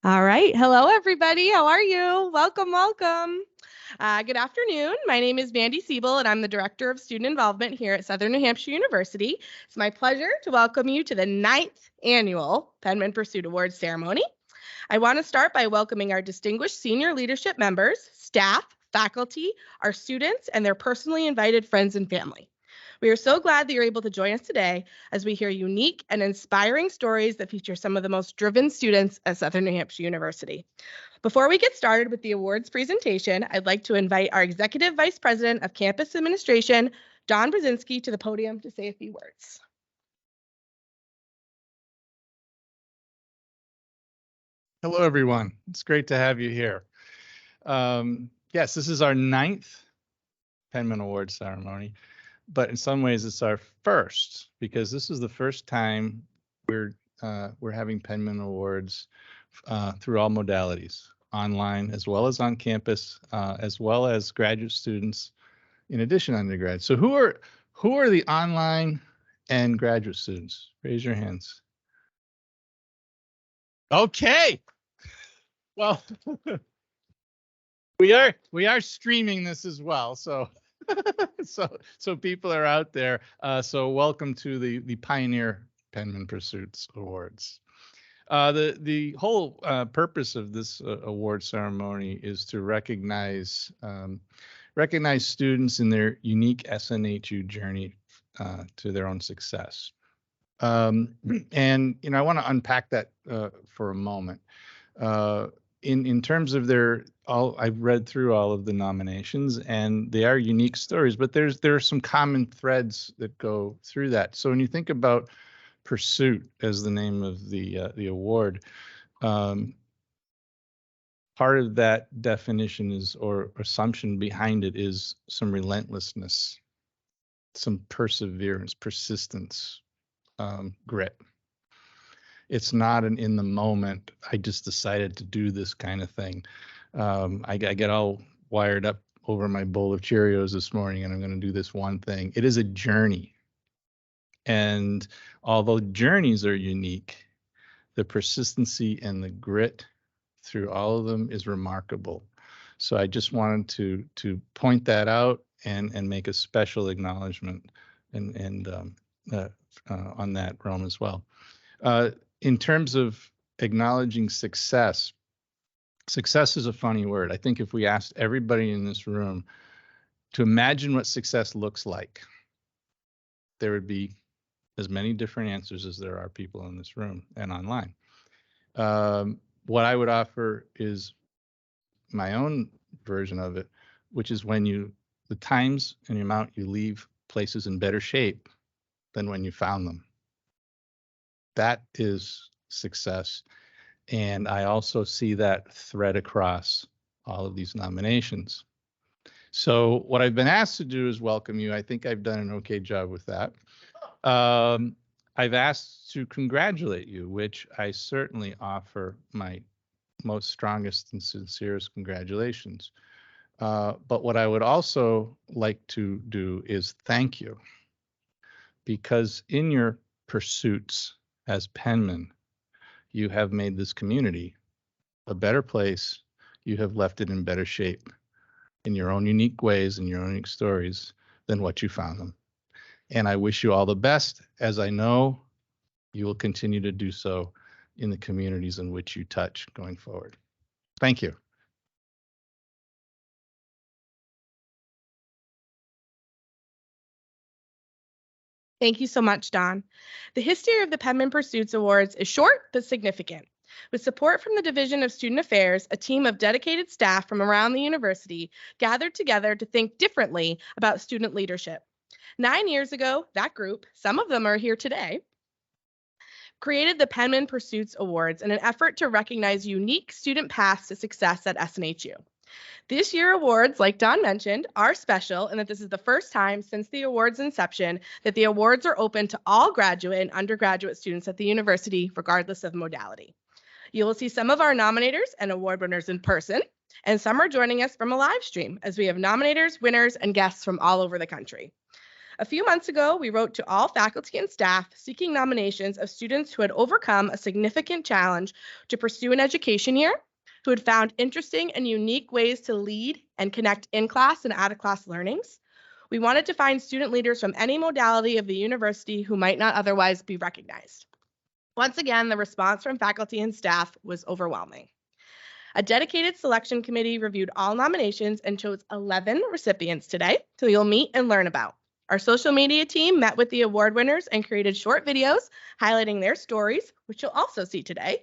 All right. Hello, everybody. How are you? Welcome, welcome. Good afternoon. My name is Mandy Siebel, and I'm the Director of Student Involvement here at Southern New Hampshire University. It's my pleasure to welcome you to the 9th annual Penmen Pursuit Awards ceremony. I want to start by welcoming our distinguished senior leadership members, staff, faculty, our students, and their personally invited friends and family. We are so glad that you're able to join us today as we hear unique and inspiring stories that feature some of the most driven students at Southern New Hampshire University. Before we get started with the awards presentation, I'd like to invite our Executive Vice President of Campus Administration, Don Brzezinski, to the podium to say a few words. Hello, everyone. It's great to have you here. Yes, this is our 9th Penman Awards ceremony, but in some ways it's our first because this is the first time we're having Penman Awards through all modalities, online as well as on campus, as well as graduate students, in addition undergrad. So who are the online and graduate students? Raise your hands. Okay. Well, we are streaming this as well, so so people are out there. So welcome to the Pioneer Penman Pursuits Awards. The whole purpose of this award ceremony is to recognize students in their unique SNHU journey to their own success. And I want to unpack that for a moment. In terms of I've read through all of the nominations, and they are unique stories, but there are some common threads that go through that. So when you think about Pursuit as the name of the award, part of that definition is, or assumption behind it, is some relentlessness, some perseverance, persistence, grit. It's not an in the moment, I just decided to do this kind of thing. I get all wired up over my bowl of Cheerios this morning and I'm going to do this one thing. It is a journey. And although journeys are unique, the persistency and the grit through all of them is remarkable. So I just wanted to point that out and make a special acknowledgement and on that realm as well. In terms of acknowledging success is a funny word. I think if we asked everybody in this room to imagine what success looks like, there would be as many different answers as there are people in this room and online. What I would offer is my own version of it, which is the times and the amount you leave places in better shape than when you found them. That is success. And I also see that thread across all of these nominations. So what I've been asked to do is welcome you. I think I've done an okay job with that. I've asked to congratulate you, which I certainly offer my most strongest and sincerest congratulations. But what I would also like to do is thank you, because in your pursuits as penmen, you have made this community a better place. You have left it in better shape in your own unique ways and your own unique stories than what you found them. And I wish you all the best, as I know you will continue to do so in the communities in which you touch going forward. Thank you. Thank you so much, Don. The history of the Penman Pursuits Awards is short but significant. With support from the Division of Student Affairs, a team of dedicated staff from around the university gathered together to think differently about student leadership. 9 years ago, that group, some of them are here today, created the Penman Pursuits Awards in an effort to recognize unique student paths to success at SNHU. This year awards, like Don mentioned, are special in that this is the first time since the awards inception that the awards are open to all graduate and undergraduate students at the university, regardless of modality. You will see some of our nominators and award winners in person, and some are joining us from a live stream as we have nominators, winners, and guests from all over the country. A few months ago, we wrote to all faculty and staff seeking nominations of students who had overcome a significant challenge to pursue an education year, who had found interesting and unique ways to lead and connect in-class and out-of-class learnings. We wanted to find student leaders from any modality of the university who might not otherwise be recognized. Once again, the response from faculty and staff was overwhelming. A dedicated selection committee reviewed all nominations and chose 11 recipients today, so you'll meet and learn about. Our social media team met with the award winners and created short videos highlighting their stories, which you'll also see today.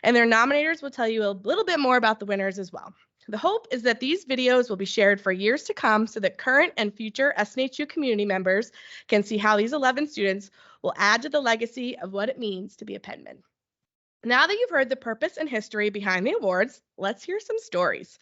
And their nominators will tell you a little bit more about the winners as well. The hope is that these videos will be shared for years to come so that current and future SNHU community members can see how these 11 students will add to the legacy of what it means to be a Penman. Now that you've heard the purpose and history behind the awards, let's hear some stories.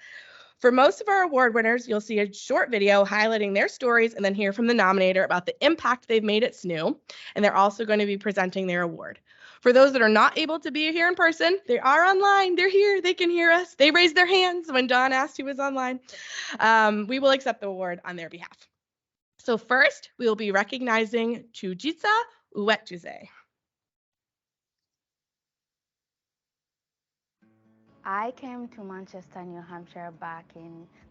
For most of our award winners, you'll see a short video highlighting their stories and then hear from the nominator about the impact they've made at SNU, and they're also going to be presenting their award. For those that are not able to be here in person, they are online. They're here. They can hear us. They raised their hands when Dawn asked who was online. We will accept the award on their behalf. So first, we will be recognizing Chujitsa Uwetuze. I came to Manchester, New Hampshire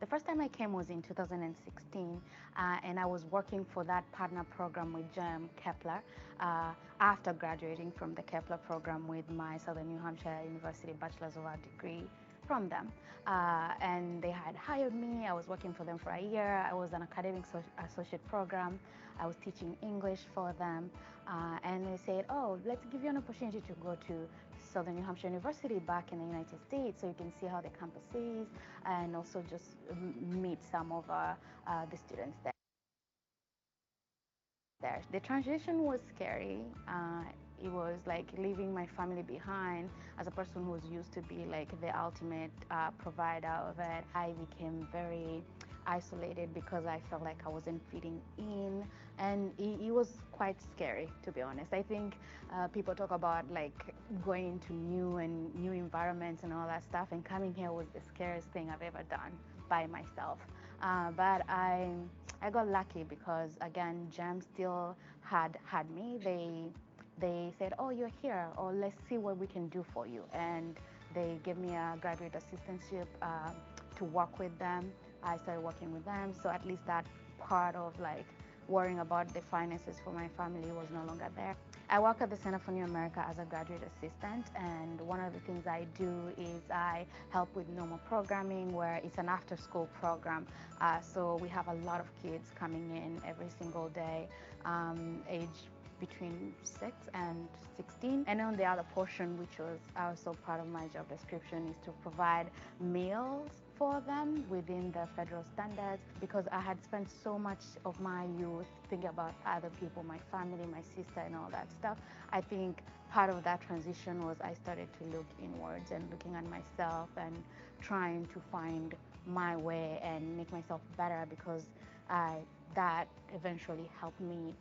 the first time I came was in 2016, and I was working for that partner program with GEM Kepler after graduating from the Kepler program with my Southern New Hampshire University Bachelor's of Art degree from them. And they had hired me. I was working for them for a year. I was an academic associate program. I was teaching English for them. And they said, oh, let's give you an opportunity to go to Southern New Hampshire University back in the United States so you can see how the campus is and also just meet some of the students there. The transition was scary. It was like leaving my family behind as a person who was used to be like the ultimate provider of it. I became very isolated because I felt like I wasn't fitting in, and it was quite scary, to be honest. I think people talk about like going to new environments and all that stuff, and coming here was the scariest thing I've ever done by myself. But I got lucky because again, GEM still had me. They said, oh, you're here, or let's see what we can do for you. And they gave me a graduate assistantship to work with them. I started working with them, so at least that part of like worrying about the finances for my family was no longer there. I work at the Center for New America as a graduate assistant, and one of the things I do is I help with normal programming, where it's an after-school program. So we have a lot of kids coming in every single day, age between 6 and 16. And on the other portion, which was also part of my job description, is to provide meals for them within the federal standards, because I had spent so much of my youth thinking about other people, my family, my sister, and all that stuff. I think part of that transition was I started to look inwards and looking at myself and trying to find my way and make myself better, because that eventually helped me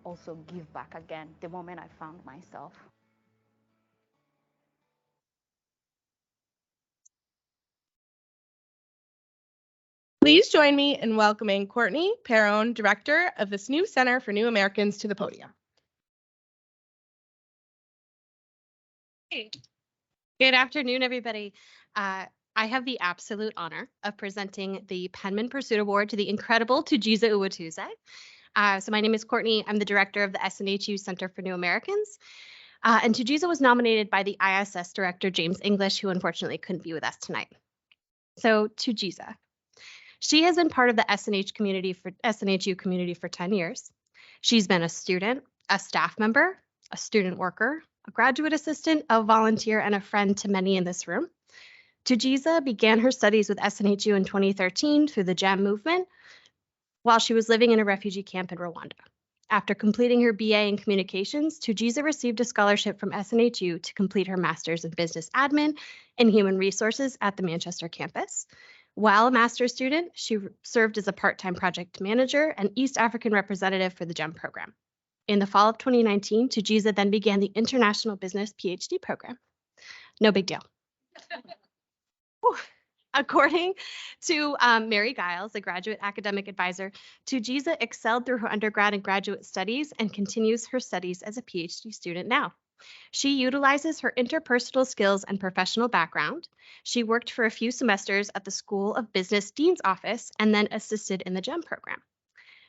also give back again the moment I found myself. Please join me in welcoming Courtney Perrone, Director of the SNU Center for New Americans, to the podium. Good afternoon, everybody. I have the absolute honor of presenting the Penmen Pursuit Award to the incredible Chujitsa Uwetuze. So my name is Courtney. I'm the director of the SNHU Center for New Americans. And Chujitsa was nominated by the ISS director, James English, who unfortunately couldn't be with us tonight. So Chujitsa. She has been part of the SNHU community for 10 years. She's been a student, a staff member, a student worker, a graduate assistant, a volunteer, and a friend to many in this room. Chujitsa began her studies with SNHU in 2013 through the GEM movement while she was living in a refugee camp in Rwanda. After completing her BA in communications, Chujitsa received a scholarship from SNHU to complete her master's in business admin and human resources at the Manchester campus. While a master's student, she served as a part-time project manager and East African representative for the GEM program. In the fall of 2019, Chujitsa then began the International Business PhD program. No big deal. According to Mary Giles, a graduate academic advisor, Tujiza excelled through her undergrad and graduate studies and continues her studies as a PhD student now. She utilizes her interpersonal skills and professional background. She worked for a few semesters at the School of Business Dean's Office and then assisted in the GEM program.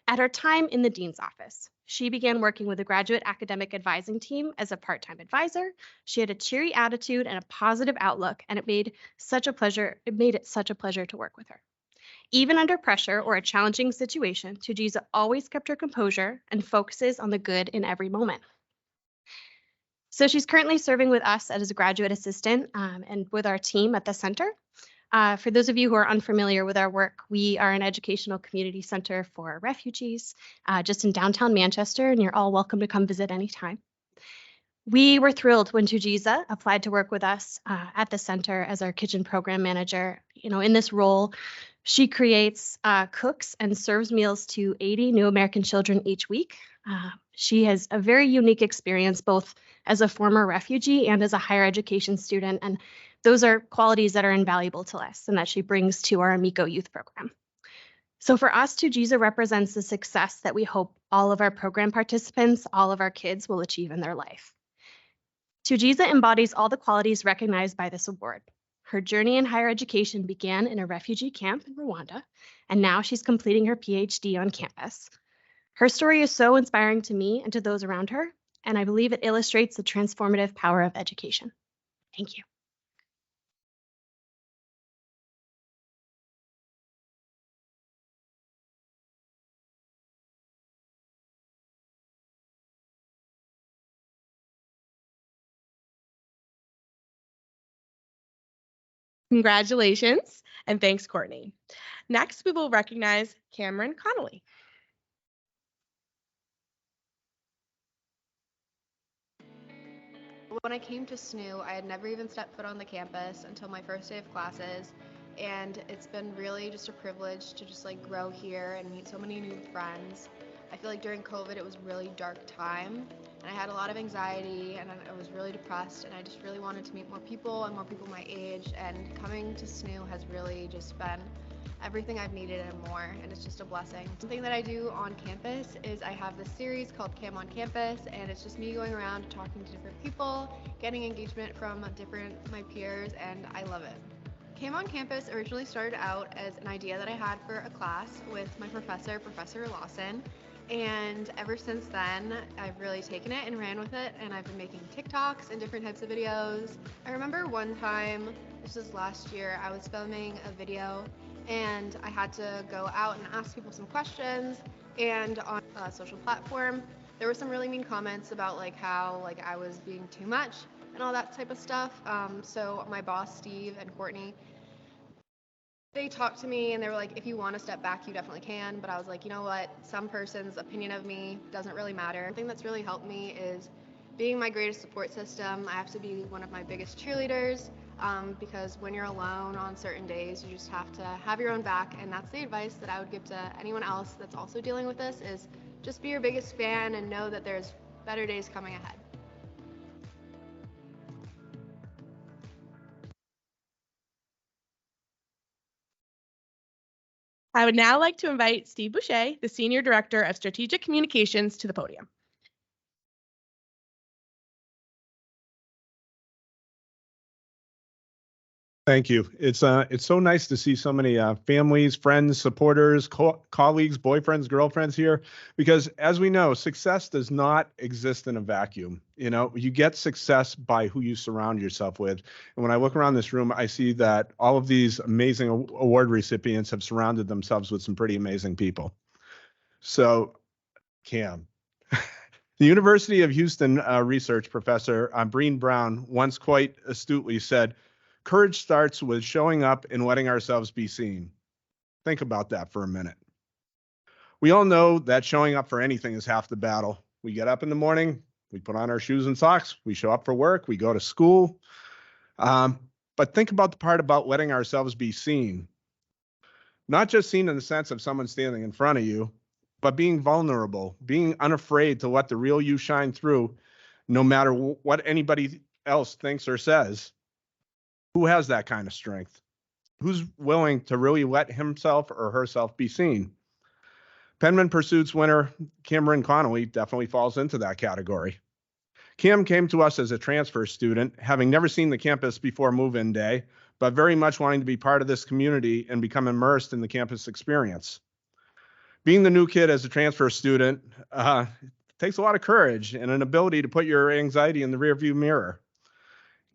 At her time in the Dean's Office, she began working with the graduate academic advising team as a part-time advisor. She had a cheery attitude and a positive outlook, and it made it such a pleasure to work with her. Even under pressure or a challenging situation, Tujiza always kept her composure and focuses on the good in every moment. So she's currently serving with us as a graduate assistant and with our team at the center. For those of you who are unfamiliar with our work, we are an educational community center for refugees just in downtown Manchester, and you're all welcome to come visit anytime. We were thrilled when Tujiza applied to work with us at the center as our kitchen program manager. In this role, she creates, cooks, and serves meals to 80 new American children each week. She has a very unique experience, both as a former refugee and as a higher education student, and those are qualities that are invaluable to us and that she brings to our Amico youth program. So for us, Tujiza represents the success that we hope all of our program participants, all of our kids will achieve in their life. Tujiza embodies all the qualities recognized by this award. Her journey in higher education began in a refugee camp in Rwanda, and now she's completing her PhD on campus. Her story is so inspiring to me and to those around her, and I believe it illustrates the transformative power of education. Thank you. Congratulations, and thanks, Courtney. Next, we will recognize Cameron Connolly. When I came to SNU, I had never even stepped foot on the campus until my first day of classes, and it's been really just a privilege to just like grow here and meet so many new friends. I feel like during COVID it was a really dark time, and I had a lot of anxiety, and I was really depressed, and I just really wanted to meet more people and more people my age, and coming to SNU has really just been everything I've needed and more, and it's just a blessing. Something that I do on campus is I have this series called Cam on Campus, and it's just me going around talking to different people, getting engagement from my peers, and I love it. Cam on Campus originally started out as an idea that I had for a class with my professor, Professor Lawson, and ever since then I've really taken it and ran with it, and I've been making TikToks and different types of videos. I remember one time, this was last year, I was filming a video and I had to go out and ask people some questions, and on a social platform there were some really mean comments about how I was being too much and all that type of stuff. So my boss Steve and Courtney, they talked to me and they were like, if you want to step back, you definitely can. But I was like, you know what, some person's opinion of me doesn't really matter. Something that's really helped me is being my greatest support system. I have to be one of my biggest cheerleaders, because when you're alone on certain days, you just have to have your own back, and that's the advice that I would give to anyone else that's also dealing with this, is just be your biggest fan and know that there's better days coming ahead. I would now like to invite Steve Boucher, the Senior Director of Strategic Communications, to the podium. Thank you. It's so nice to see so many families, friends, supporters, colleagues, boyfriends, girlfriends here, because as we know, success does not exist in a vacuum. You get success by who you surround yourself with. And when I look around this room, I see that all of these amazing award recipients have surrounded themselves with some pretty amazing people. So, Cam. The University of Houston research professor Breen Brown once quite astutely said, "Courage starts with showing up and letting ourselves be seen." Think about that for a minute. We all know that showing up for anything is half the battle. We get up in the morning, we put on our shoes and socks, we show up for work, we go to school. But think about the part about letting ourselves be seen. Not just seen in the sense of someone standing in front of you, but being vulnerable, being unafraid to let the real you shine through, no matter what anybody else thinks or says. Who has that kind of strength? who's willing to really let himself or herself be seen? Penmen Pursuits winner Cameron Connolly definitely falls into that category. Cam came to us as a transfer student, having never seen the campus before move-in day, but very much wanting to be part of this community and become immersed in the campus experience. Being the new kid as a transfer student takes a lot of courage and an ability to put your anxiety in the rearview mirror.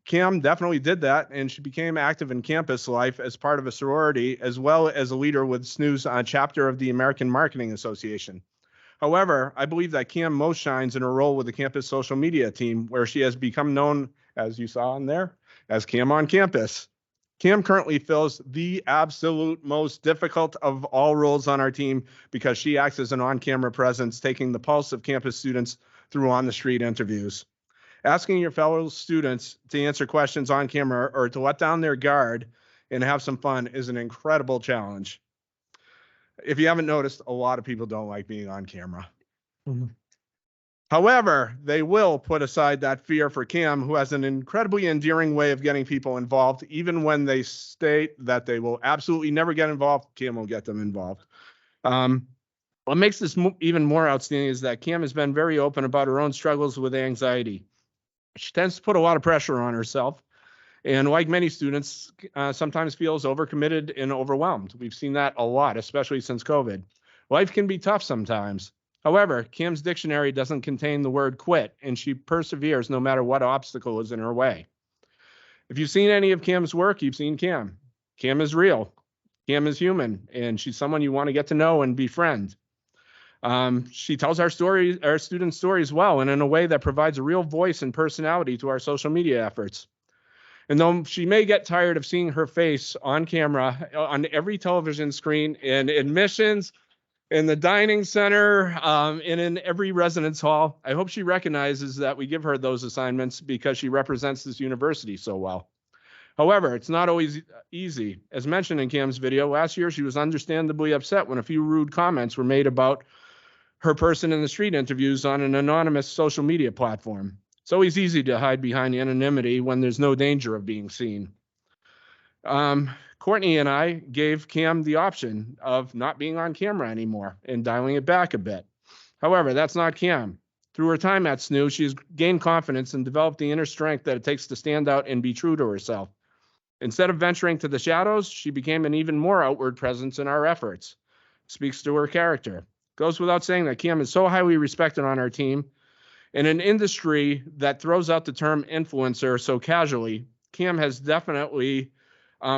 Cam definitely did that, and she became active in campus life as part of a sorority, as well as a leader with SNU's chapter of the American Marketing Association. However, I believe that Cam most shines in her role with the campus social media team, where she has become known, as you saw in there, as Cam on Campus. Cam currently fills the absolute most difficult of all roles on our team because she acts as an on-camera presence, taking the pulse of campus students through on-the-street interviews. Asking your fellow students to answer questions on camera or to let down their guard and have some fun is an incredible challenge. If you haven't noticed, a lot of people don't like being on camera. However, they will put aside that fear for Cam, who has an incredibly endearing way of getting people involved. Even when they state that they will absolutely never get involved, Cam will get them involved. What makes this even more outstanding is that Cam has been very open about her own struggles with anxiety. She tends to put a lot of pressure on herself, and like many students, sometimes feels overcommitted and overwhelmed. We've seen that a lot, especially since COVID. Life can be tough sometimes. However, Cam's dictionary doesn't contain the word quit, and she perseveres no matter what obstacle is in her way. If you've seen any of Cam's work, you've seen Cam. Cam is real. Cam is human, and she's someone you want to get to know and befriend. She tells our students' stories well, and in a way that provides a real voice and personality to our social media efforts. And though she may get tired of seeing her face on camera, on every television screen, in admissions, in the dining center, and in every residence hall, I hope she recognizes that we give her those assignments because she represents this university so well. However, it's not always easy. As mentioned in Cam's video, last year she was understandably upset when a few rude comments were made about her person in the street interviews on an anonymous social media platform. It's always easy to hide behind anonymity when there's no danger of being seen. Courtney and I gave Cam the option of not being on camera anymore and dialing it back a bit. However, that's not Cam. Through her time at SNU, she's gained confidence and developed the inner strength that it takes to stand out and be true to herself. Instead of venturing to the shadows, she became an even more outward presence in our efforts. Speaks to her character. Goes without saying that Cam is so highly respected on our team. In an industry that throws out the term influencer so casually, Cam has definitely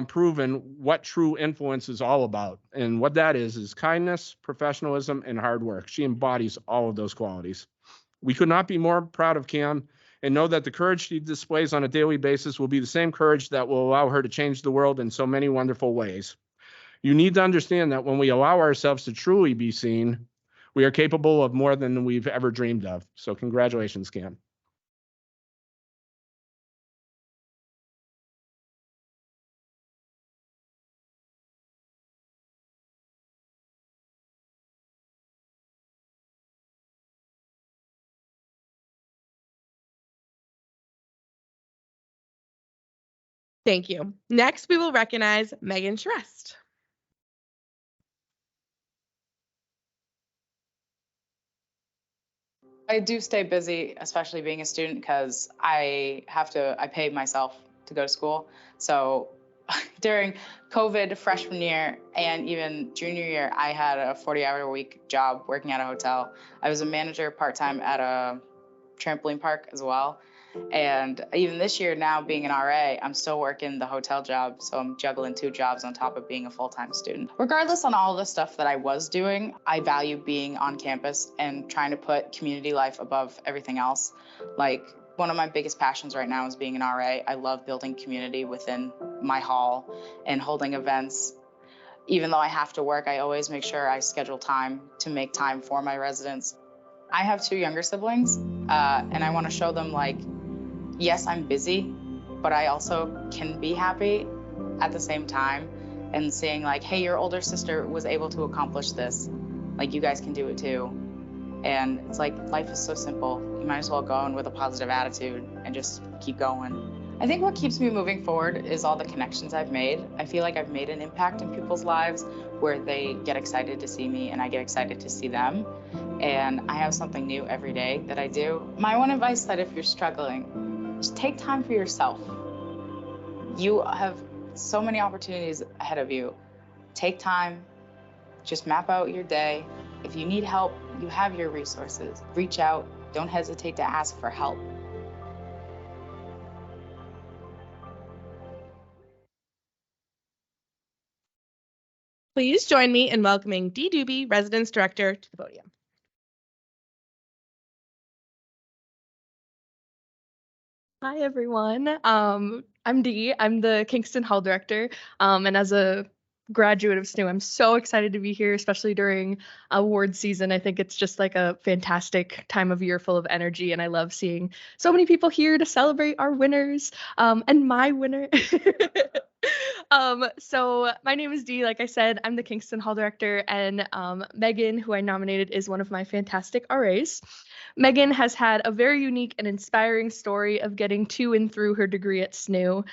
proven what true influence is all about. And what that is kindness, professionalism, and hard work. She embodies all of those qualities. We could not be more proud of Cam and know that the courage she displays on a daily basis will be the same courage that will allow her to change the world in so many wonderful ways. You need to understand that when we allow ourselves to truly be seen, we are capable of more than we've ever dreamed of. So congratulations, Cam. Thank you. Next, we will recognize Megan Shrest. I do stay busy, especially being a student, because I pay myself to go to school. So during COVID freshman year and even junior year, I had a 40-hour-a-week job working at a hotel. I was a manager part-time at a trampoline park as well. And even this year now, being an RA, I'm still working the hotel job, so I'm juggling 2 jobs on top of being a full-time student. Regardless on all the stuff that I was doing, I value being on campus and trying to put community life above everything else. Like, one of my biggest passions right now is being an RA. I love building community within my hall and holding events. Even though I have to work, I always make sure I schedule time to make time for my residents. I have 2 younger siblings, and I want to show them, like, yes, I'm busy, but I also can be happy at the same time, and seeing like, hey, your older sister was able to accomplish this. Like, you guys can do it too. And it's like, life is so simple. You might as well go in with a positive attitude and just keep going. I think what keeps me moving forward is all the connections I've made. I feel like I've made an impact in people's lives where they get excited to see me and I get excited to see them. And I have something new every day that I do. My one advice that if you're struggling, just take time for yourself. You have so many opportunities ahead of you. Take time, just map out your day. If you need help, you have your resources. Reach out, don't hesitate to ask for help. Please join me in welcoming Dee Doobie, Residence Director, to the podium. Hi, everyone. I'm Dee. I'm the Kingston Hall Director. And as a graduate of SNU, I'm so excited to be here, especially during award season. I think it's just like a fantastic time of year full of energy. And I love seeing so many people here to celebrate our winners and my winner. So my name is Dee. Like I said, I'm the Kingston Hall Director, and Megan, who I nominated, is one of my fantastic RAs. Megan has had a very unique and inspiring story of getting to and through her degree at SNU.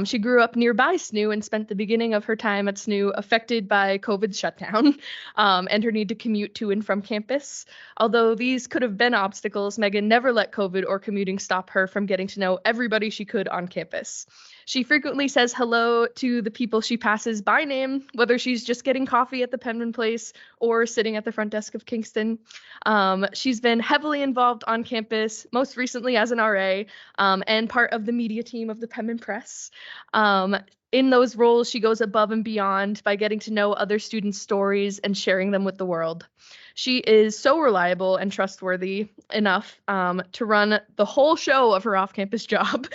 She grew up nearby SNU and spent the beginning of her time at SNU affected by COVID shutdown and her need to commute to and from campus. Although these could have been obstacles, Megan never let COVID or commuting stop her from getting to know everybody she could on campus. She frequently says hello to the people she passes by name, whether she's just getting coffee at the Penmen place or sitting at the front desk of Kingston. She's been heavily involved on campus, most recently as an RA, and part of the media team of the Penmen Press. In those roles, she goes above and beyond by getting to know other students' stories and sharing them with the world. She is so reliable and trustworthy enough to run the whole show of her off-campus job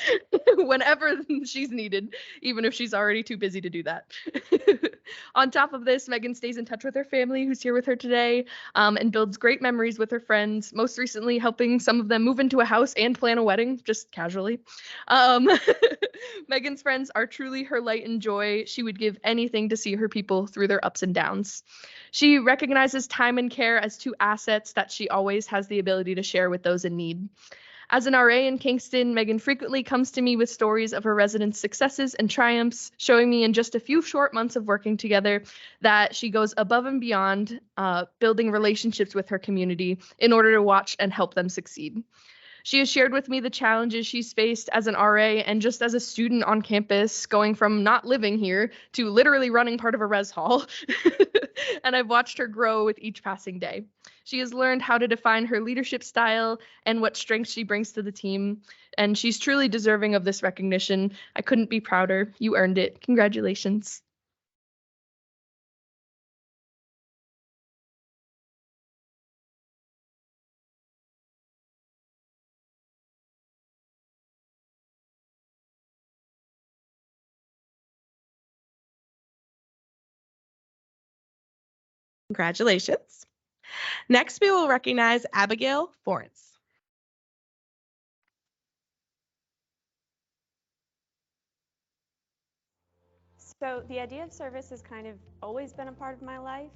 whenever she's needed, even if she's already too busy to do that. On top of this, Megan stays in touch with her family, who's here with her today, and builds great memories with her friends, most recently helping some of them move into a house and plan a wedding, just casually. Megan's friends are truly her light and joy. She would give anything to see her people through their ups and downs. She recognizes time and care as two assets that she always has the ability to share with those in need. As an RA in Kingston, Megan frequently comes to me with stories of her residents' successes and triumphs, showing me in just a few short months of working together that she goes above and beyond building relationships with her community in order to watch and help them succeed. She has shared with me the challenges she's faced as an RA and just as a student on campus, going from not living here to literally running part of a res hall. And I've watched her grow with each passing day. She has learned how to define her leadership style and what strengths she brings to the team. And she's truly deserving of this recognition. I couldn't be prouder. You earned it. Congratulations. Congratulations. Next, we will recognize Abigail Forens. So the idea of service has kind of always been a part of my life.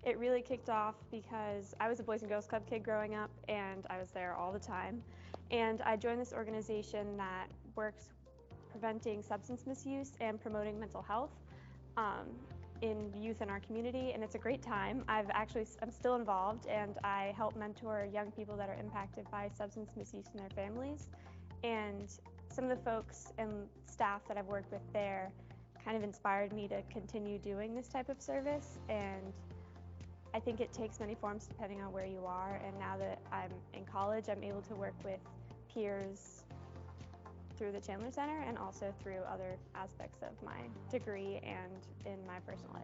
It really kicked off because I was a Boys and Girls Club kid growing up, and I was there all the time. And I joined this organization that works preventing substance misuse and promoting mental health in youth in our community, and it's a great time. I'm still involved, and I help mentor young people that are impacted by substance misuse in their families. And some of the folks and staff that I've worked with there kind of inspired me to continue doing this type of service, and I think it takes many forms depending on where you are. And now that I'm in college, I'm able to work with peers through the Chandler Center and also through other aspects of my degree and in my personal life.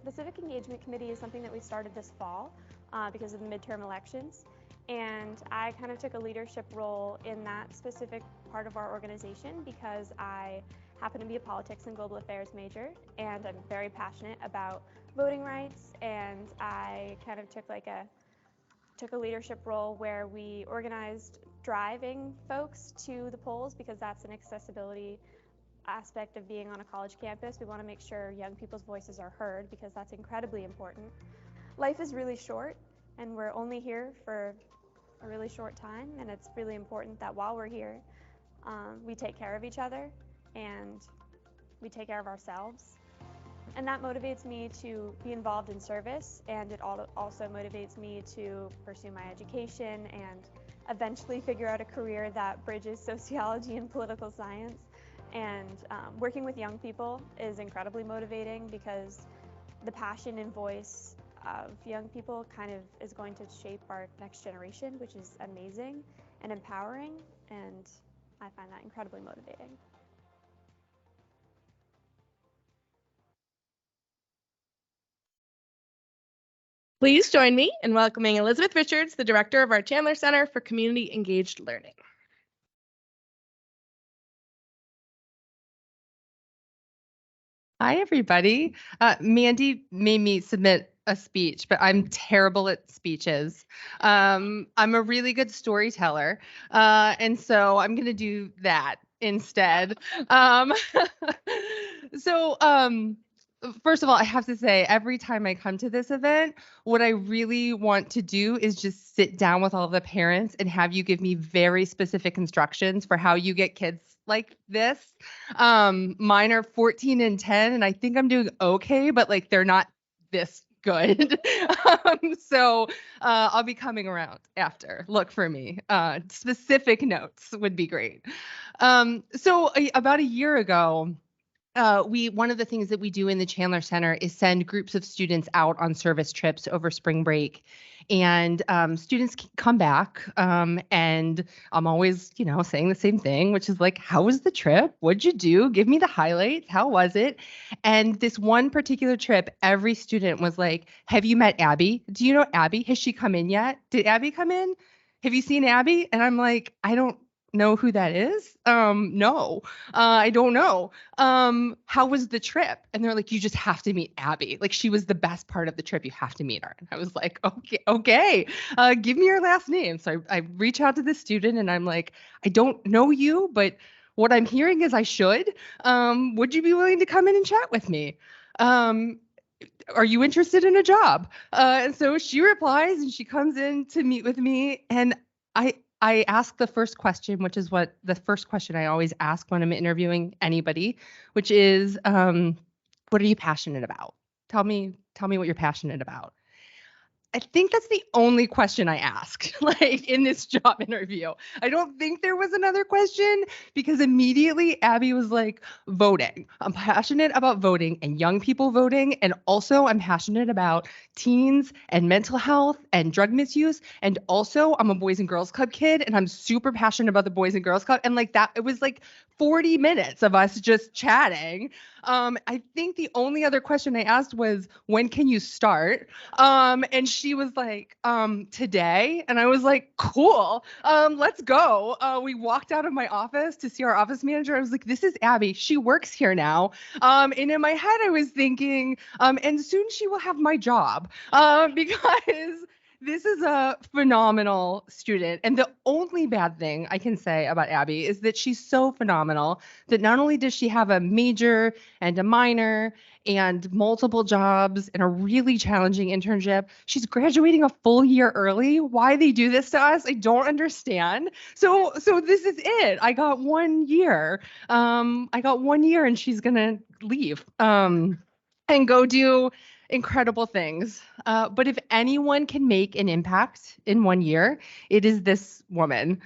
The Civic Engagement Committee is something that we started this fall because of the midterm elections, and I kind of took a leadership role in that specific part of our organization because I happen to be a politics and global affairs major, and I'm very passionate about voting rights, and I kind of took a leadership role where we organized driving folks to the polls because that's an accessibility aspect of being on a college campus. We want to make sure young people's voices are heard because that's incredibly important. Life is really short, and we're only here for a really short time, and it's really important that while we're here We take care of each other and we take care of ourselves. And that motivates me to be involved in service, and it also motivates me to pursue my education and eventually figure out a career that bridges sociology and political science. And working with young people is incredibly motivating because the passion and voice of young people kind of is going to shape our next generation, which is amazing and empowering, and I find that incredibly motivating. Please join me in welcoming Elizabeth Richards, the director of our Chandler Center for Community Engaged Learning. Hi, everybody. Mandy made me submit a speech, but I'm terrible at speeches. I'm a really good storyteller, and so I'm going to do that instead. So, first of all, I have to say, every time I come to this event, what I really want to do is just sit down with all of the parents and have you give me very specific instructions for how you get kids like this. Mine are 14 and 10, and I think I'm doing okay, but like they're not this good. So I'll be coming around after. Look for me. Specific notes would be great. About a year ago, one of the things that we do in the Chandler Center is send groups of students out on service trips over spring break, and students come back, and I'm always, saying the same thing, which is like, how was the trip? What'd you do? Give me the highlights. How was it? And this one particular trip, every student was like, have you met Abby? Do you know Abby? Has she come in yet? Did Abby come in? Have you seen Abby? And I'm like, I don't know who that is. No, I don't know. How was the trip? And they're like, you just have to meet Abby. Like, she was the best part of the trip. You have to meet her. And I was like, okay. Give me your last name. So I reach out to the student and I'm like, I don't know you, but what I'm hearing is I should. Would you be willing to come in and chat with me? Are you interested in a job? And so she replies and she comes in to meet with me, and I ask the first question, which is the first question I always ask when I'm interviewing anybody, which is, what are you passionate about? Tell me what you're passionate about. I think that's the only question I asked, like, in this job interview. I don't think there was another question, because immediately Abby was like, voting. I'm passionate about voting and young people voting. And also I'm passionate about teens and mental health and drug misuse. And also I'm a Boys and Girls Club kid, and I'm super passionate about the Boys and Girls Club. And like that, it was like 40 minutes of us just chatting. I think the only other question I asked was, when can you start? And she was like, today. And I was like, cool, let's go. We walked out of my office to see our office manager. I was like, this is Abby. She works here now. And in my head, I was thinking, and soon she will have my job, because this is a phenomenal student. And the only bad thing I can say about Abby is that she's so phenomenal that not only does she have a major and a minor and multiple jobs and a really challenging internship, she's graduating a full year early. Why they do this to us, I don't understand. So this is it. I got 1 year. And she's gonna leave and go do incredible things. But if anyone can make an impact in 1 year, it is this woman.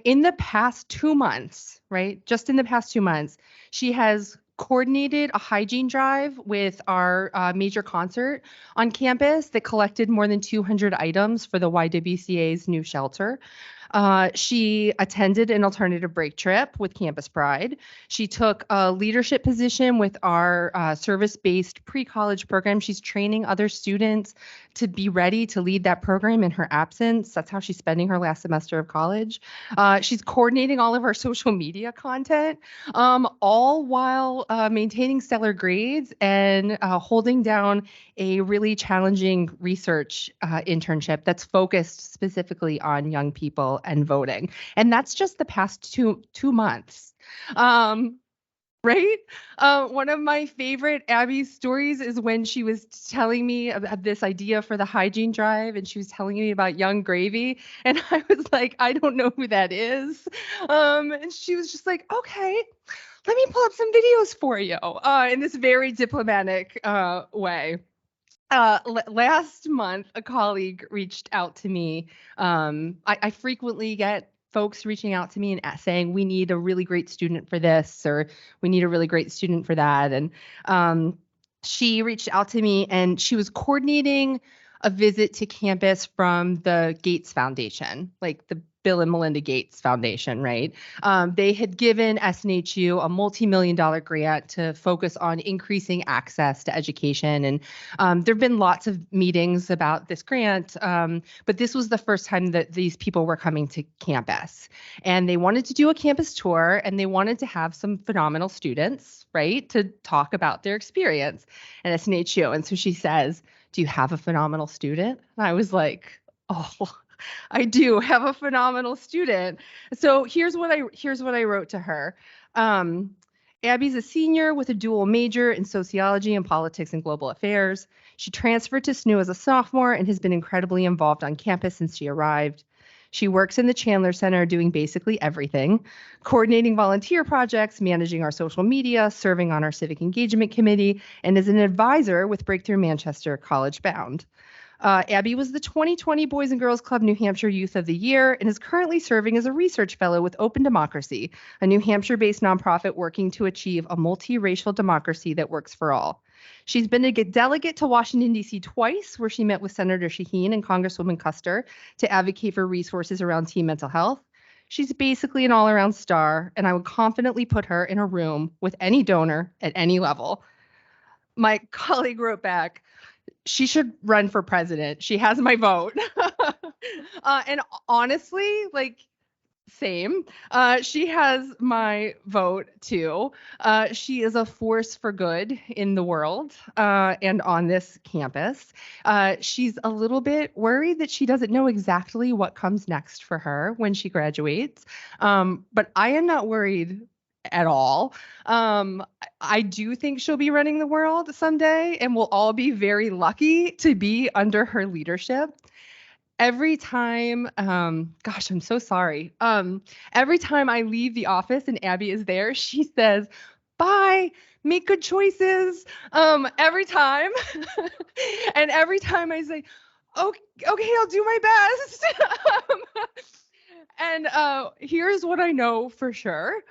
In the past 2 months, right? Just in the past 2 months, she has coordinated a hygiene drive with our major concert on campus that collected more than 200 items for the YWCA's new shelter. She attended an alternative break trip with Campus Pride. She took a leadership position with our service-based pre-college program. She's training other students to be ready to lead that program in her absence. That's how she's spending her last semester of college. She's coordinating all of our social media content, all while maintaining stellar grades and holding down a really challenging research internship that's focused specifically on young people and voting. And that's just the past two months. Right? One of my favorite Abby stories is when she was telling me about this idea for the hygiene drive, and she was telling me about Young Gravy, and I was like, I don't know who that is. And she was just like, okay, let me pull up some videos for you, in this very diplomatic way. Last month, a colleague reached out to me. I frequently get folks reaching out to me and saying, we need a really great student for this, or we need a really great student for that. And she reached out to me, and she was coordinating a visit to campus from the Gates Foundation, like the Bill and Melinda Gates Foundation, right? They had given SNHU a multi-million-dollar grant to focus on increasing access to education. And there have been lots of meetings about this grant, but this was the first time that these people were coming to campus. And they wanted to do a campus tour, and they wanted to have some phenomenal students, right, to talk about their experience at SNHU. And so she says, do you have a phenomenal student? And I was like, oh, I do have a phenomenal student. So here's what I wrote to her. Abby's a senior with a dual major in sociology and politics and global affairs. She transferred to SNU as a sophomore and has been incredibly involved on campus since she arrived. She works in the Chandler Center doing basically everything, coordinating volunteer projects, managing our social media, serving on our civic engagement committee, and is an advisor with Breakthrough Manchester College Bound. Abby was the 2020 Boys and Girls Club New Hampshire Youth of the Year and is currently serving as a research fellow with Open Democracy, a New Hampshire-based nonprofit working to achieve a multiracial democracy that works for all. She's been a delegate to Washington, D.C. twice, where she met with Senator Shaheen and Congresswoman Custer to advocate for resources around teen mental health. She's basically an all-around star, and I would confidently put her in a room with any donor at any level. My colleague wrote back, she should run for president. She has my vote. And honestly, like, same. She has my vote too. She is a force for good in the world and on this campus. She's a little bit worried that she doesn't know exactly what comes next for her when she graduates. But I am not worried at all. I do think she'll be running the world someday, and we'll all be very lucky to be under her leadership. Every time, gosh, I'm so sorry. Every time I leave the office and Abby is there, she says, bye, make good choices. Every time. And every time I say, okay, I'll do my best. And here's what I know for sure,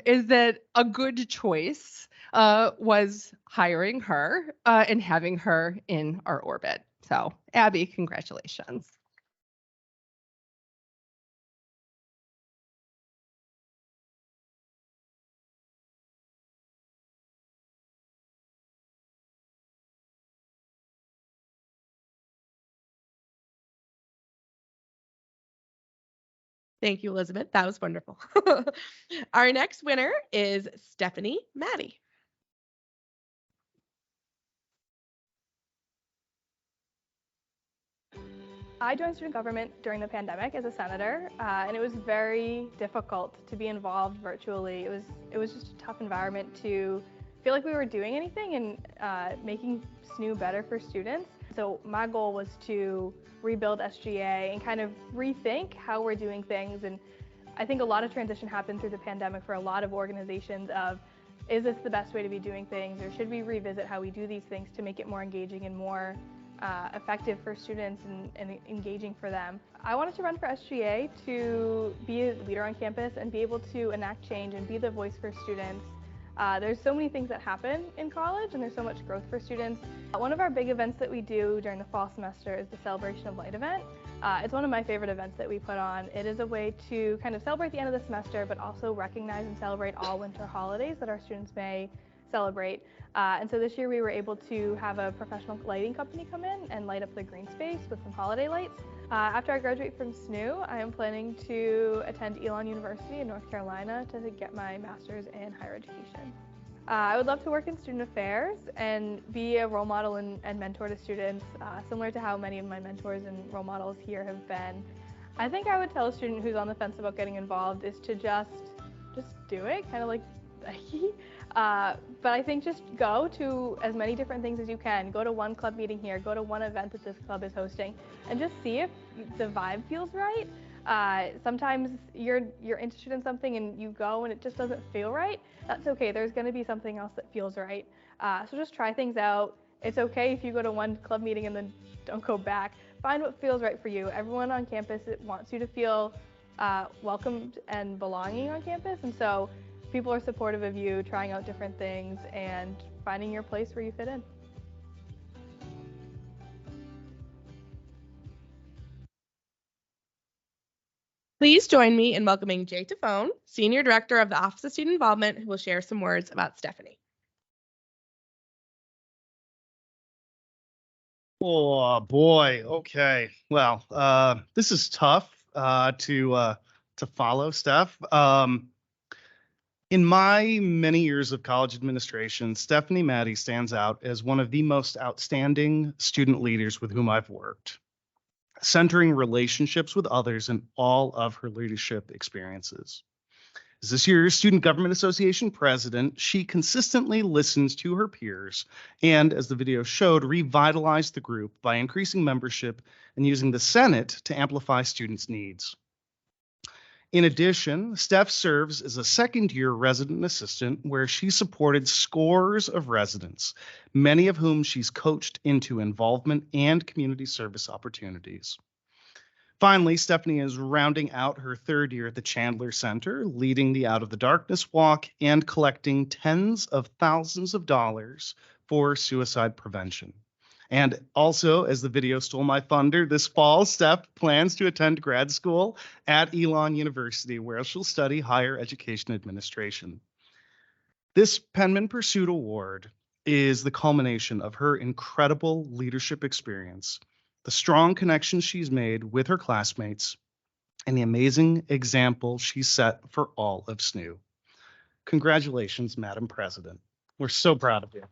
is that a good choice was hiring her and having her in our orbit. So, Abby, congratulations. Thank you, Elizabeth. That was wonderful. Our next winner is Stephanie Maddie. I joined student government during the pandemic as a senator, and it was very difficult to be involved virtually. It was just a tough environment to feel like we were doing anything and making SNU better for students. So my goal was to rebuild SGA and kind of rethink how we're doing things. And I think a lot of transition happened through the pandemic for a lot of organizations of, is this the best way to be doing things, or should we revisit how we do these things to make it more engaging and more effective for students and engaging for them. I wanted to run for SGA to be a leader on campus and be able to enact change and be the voice for students. There's so many things that happen in college, and there's so much growth for students. One of our big events that we do during the fall semester is the Celebration of Light event. It's one of my favorite events that we put on. It is a way to kind of celebrate the end of the semester, but also recognize and celebrate all winter holidays that our students may celebrate. And so this year we were able to have a professional lighting company come in and light up the green space with some holiday lights. After I graduate from SNU, I am planning to attend Elon University in North Carolina to get my master's in higher education. I would love to work in student affairs and be a role model and mentor to students, similar to how many of my mentors and role models here have been. I think I would tell a student who's on the fence about getting involved is to just do it, kind of like psyche. But I think just go to as many different things as you can. Go to one club meeting here, go to one event that this club is hosting, and just see if the vibe feels right. Sometimes you're interested in something and you go and it just doesn't feel right. That's okay. There's going to be something else that feels right. So just try things out. It's okay if you go to one club meeting and then don't go back. Find what feels right for you. Everyone on campus wants you to feel welcomed and belonging on campus, and so people are supportive of you trying out different things and finding your place where you fit in. Please join me in welcoming Jay Tafone, Senior Director of the Office of Student Involvement, who will share some words about Stephanie. Oh boy. Okay. Well, this is tough to follow, Steph. In my many years of college administration, Stephanie Maddie stands out as one of the most outstanding student leaders with whom I've worked, centering relationships with others in all of her leadership experiences. As this year's Student Government Association president, she consistently listens to her peers and, as the video showed, revitalized the group by increasing membership and using the Senate to amplify students' needs. In addition, Steph serves as a second-year resident assistant where she supported scores of residents, many of whom she's coached into involvement and community service opportunities. Finally, Stephanie is rounding out her third year at the Chandler Center, leading the Out of the Darkness Walk and collecting tens of thousands of dollars for suicide prevention. And also, as the video stole my thunder, this fall, Steph plans to attend grad school at Elon University, where she'll study higher education administration. This Penmen Pursuit Award is the culmination of her incredible leadership experience, the strong connections she's made with her classmates, and the amazing example she set for all of SNU. Congratulations, Madam President. We're so proud of you.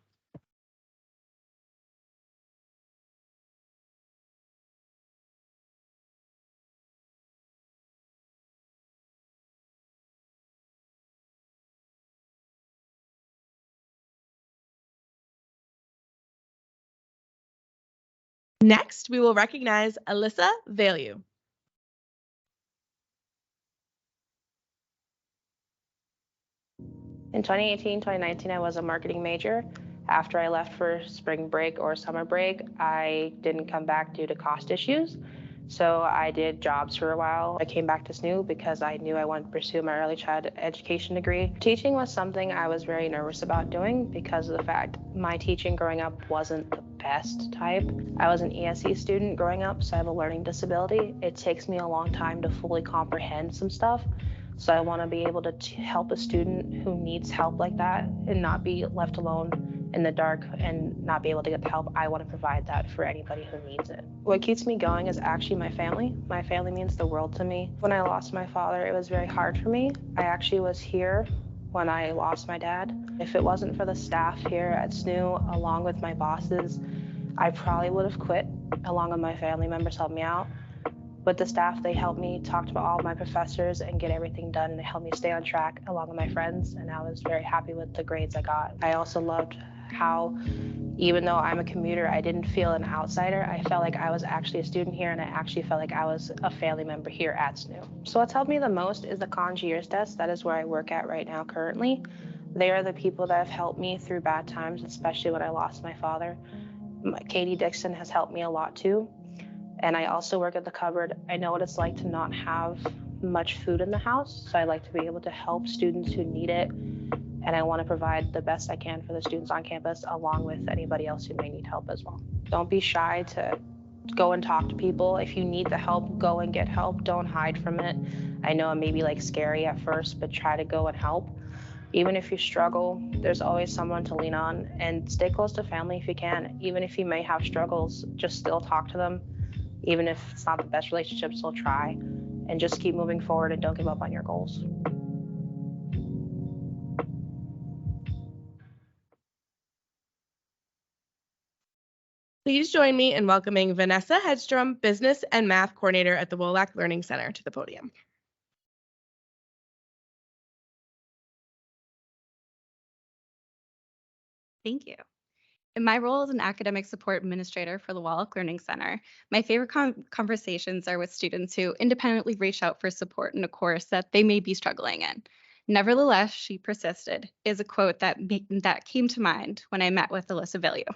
Next, we will recognize Alyssa Value. In 2018, 2019, I was a marketing major. After I left for spring break or summer break, I didn't come back due to cost issues. So I did jobs for a while. I came back to SNU because I knew I wanted to pursue my early childhood education degree. Teaching was something I was very nervous about doing because of the fact my teaching growing up wasn't the best type. I was an ESE student growing up, so I have a learning disability. It takes me a long time to fully comprehend some stuff. So I want to be able to help a student who needs help like that and not be left alone in the dark and not be able to get the help. I want to provide that for anybody who needs it. What keeps me going is actually my family. My family means the world to me. When I lost my father, it was very hard for me. I actually was here when I lost my dad. If it wasn't for the staff here at SNU, along with my bosses, I probably would have quit, along with my family members helped me out. With the staff, they helped me talk to all of my professors and get everything done, and they helped me stay on track along with my friends, and I was very happy with the grades I got. I also loved how, even though I'm a commuter, I didn't feel an outsider. I felt like I was actually a student here, and I actually felt like I was a family member here at SNU. So what's helped me the most is the concierge desk. That is where I work at right now currently. They are the people that have helped me through bad times, especially when I lost my father. Katie Dixon has helped me a lot too. And I also work at the cupboard. I know what it's like to not have much food in the house, so I like to be able to help students who need it, and I want to provide the best I can for the students on campus, along with anybody else who may need help as well. Don't be shy to go and talk to people. If you need the help, go and get help. Don't hide from it. I know it may be like scary at first, but try to go and help. Even if you struggle, there's always someone to lean on, and stay close to family if you can. Even if you may have struggles, just still talk to them. Even if it's not the best relationship, still try, and just keep moving forward and don't give up on your goals. Please join me in welcoming Vanessa Hedstrom, Business and Math Coordinator at the Wolak Learning Center, to the podium. Thank you. In my role as an academic support administrator for the Wallach Learning Center, my favorite conversations are with students who independently reach out for support in a course that they may be struggling in. Nevertheless, she persisted is a quote that came to mind when I met with Alyssa Villieu.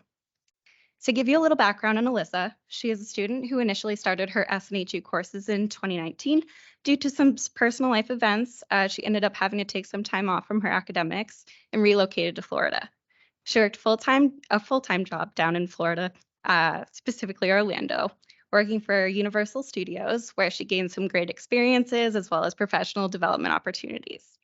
To give you a little background on Alyssa, she is a student who initially started her SNHU courses in 2019. Due to some personal life events, she ended up having to take some time off from her academics and relocated to Florida. She worked a full-time job down in Florida, specifically Orlando, working for Universal Studios, where she gained some great experiences as well as professional development opportunities.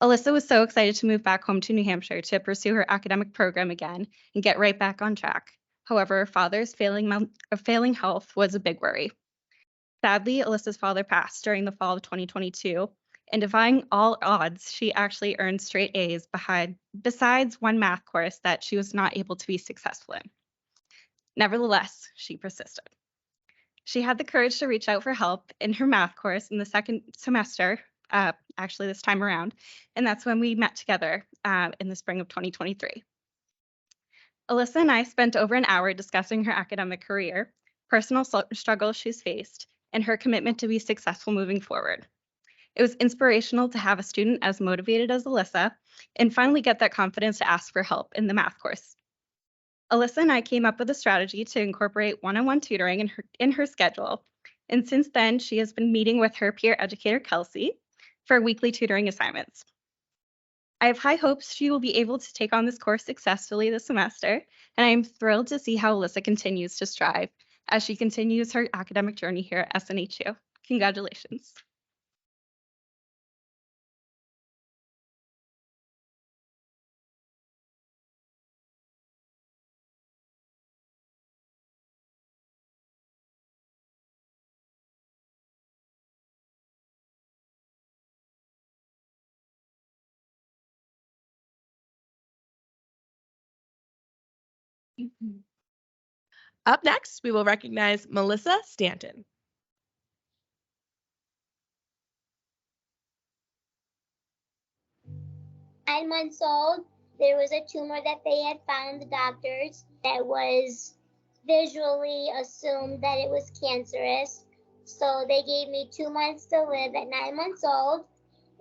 Alyssa was so excited to move back home to New Hampshire to pursue her academic program again and get right back on track. However, her father's failing health was a big worry. Sadly, Alyssa's father passed during the fall of 2022, and defying all odds, she actually earned straight A's besides one math course that she was not able to be successful in. Nevertheless, she persisted. She had the courage to reach out for help in her math course in the second semester, actually this time around, and that's when we met together in the spring of 2023. Alyssa and I spent over an hour discussing her academic career, personal struggles she's faced, and her commitment to be successful moving forward. It was inspirational to have a student as motivated as Alyssa and finally get that confidence to ask for help in the math course. Alyssa and I came up with a strategy to incorporate one-on-one tutoring in her schedule, and since then she has been meeting with her peer educator, Kelsey, for weekly tutoring assignments. I have high hopes she will be able to take on this course successfully this semester, and I am thrilled to see how Alyssa continues to strive as she continues her academic journey here at SNHU. Congratulations. Up next, we will recognize Melissa Stanton. Nine months old, there was a tumor that they had found, the doctors, that was visually assumed that it was cancerous. So they gave me 2 months to live at 9 months old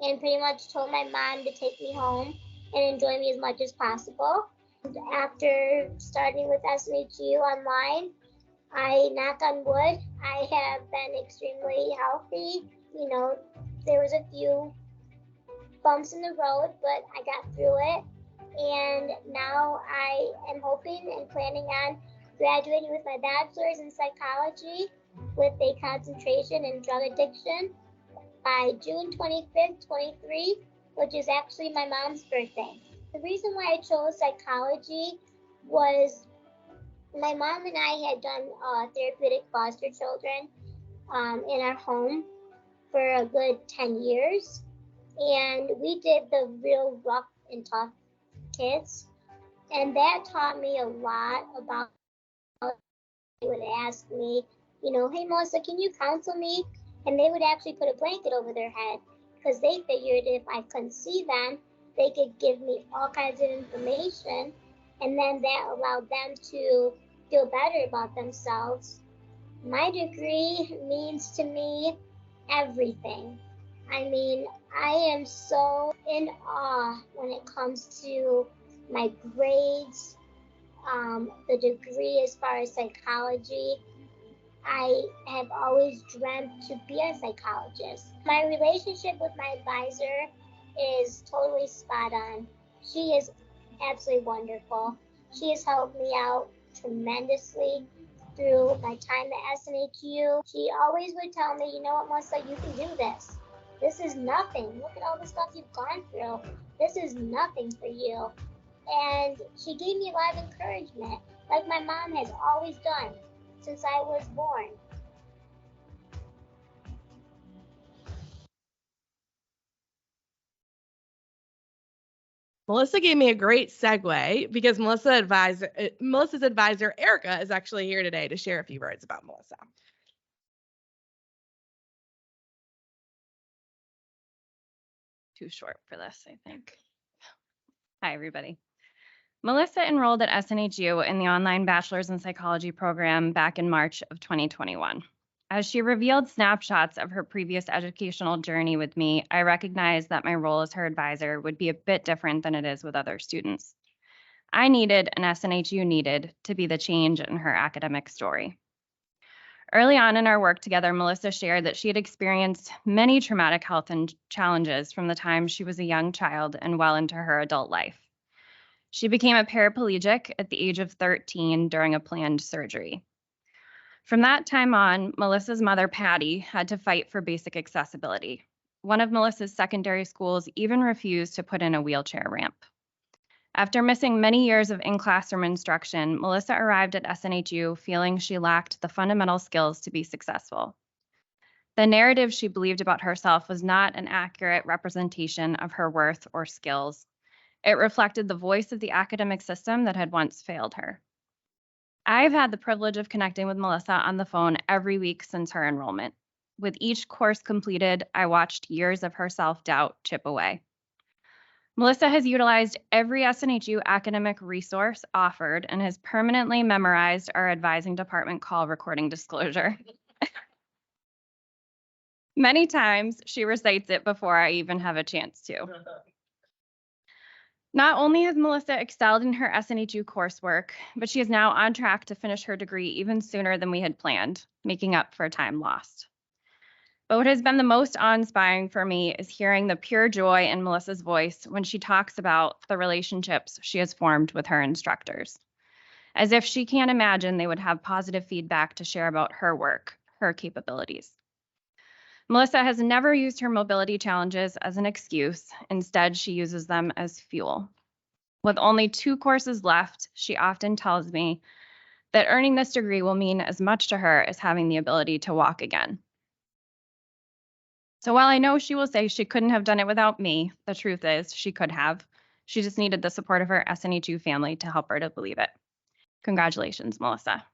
and pretty much told my mom to take me home and enjoy me as much as possible. After starting with SNHU online, I knock on wood, I have been extremely healthy. You know, there was a few bumps in the road, but I got through it. And now I am hoping and planning on graduating with my bachelor's in psychology with a concentration in drug addiction by June 25th, 23, which is actually my mom's birthday. The reason why I chose psychology was my mom and I had done therapeutic foster children in our home for a good 10 years. And we did the real rough and tough kids. And that taught me a lot about, they would ask me, you know, hey, Melissa, can you counsel me? And they would actually put a blanket over their head because they figured if I couldn't see them, they could give me all kinds of information. And then that allowed them to feel better about themselves. My degree means to me everything. I mean, I am so in awe when it comes to my grades, the degree as far as psychology. I have always dreamt to be a psychologist. My relationship with my advisor is totally spot on. She is absolutely wonderful. She has helped me out tremendously through my time at SNHU. She always would tell me, you know what, Melissa, you can do this. This is nothing. Look at all the stuff you've gone through. This is nothing for you. And she gave me a lot of encouragement, like my mom has always done since I was born. Melissa gave me a great segue because Melissa's advisor, Erica, is actually here today to share a few words about Melissa. Too short for this, I think. Hi, everybody. Melissa enrolled at SNHU in the online Bachelor's in Psychology program back in March of 2021. As she revealed snapshots of her previous educational journey with me, I recognized that my role as her advisor would be a bit different than it is with other students. I needed, and SNHU needed, to be the change in her academic story. Early on in our work together, Melissa shared that she had experienced many traumatic health challenges from the time she was a young child and well into her adult life. She became a paraplegic at the age of 13 during a planned surgery. From that time on, Melissa's mother, Patty, had to fight for basic accessibility. One of Melissa's secondary schools even refused to put in a wheelchair ramp. After missing many years of in-classroom instruction, Melissa arrived at SNHU feeling she lacked the fundamental skills to be successful. The narrative she believed about herself was not an accurate representation of her worth or skills. It reflected the voice of the academic system that had once failed her. I've had the privilege of connecting with Melissa on the phone every week since her enrollment. With each course completed, I watched years of her self-doubt chip away. Melissa has utilized every SNHU academic resource offered and has permanently memorized our advising department call recording disclosure. Many times she recites it before I even have a chance to. Not only has Melissa excelled in her SNHU coursework, but she is now on track to finish her degree even sooner than we had planned, making up for time lost. But what has been the most awe-inspiring for me is hearing the pure joy in Melissa's voice when she talks about the relationships she has formed with her instructors. As if she can't imagine they would have positive feedback to share about her work, her capabilities. Melissa has never used her mobility challenges as an excuse. Instead, she uses them as fuel. With only 2 courses left, she often tells me that earning this degree will mean as much to her as having the ability to walk again. So while I know she will say she couldn't have done it without me, the truth is she could have. She just needed the support of her SNHU family to help her to believe it. Congratulations, Melissa.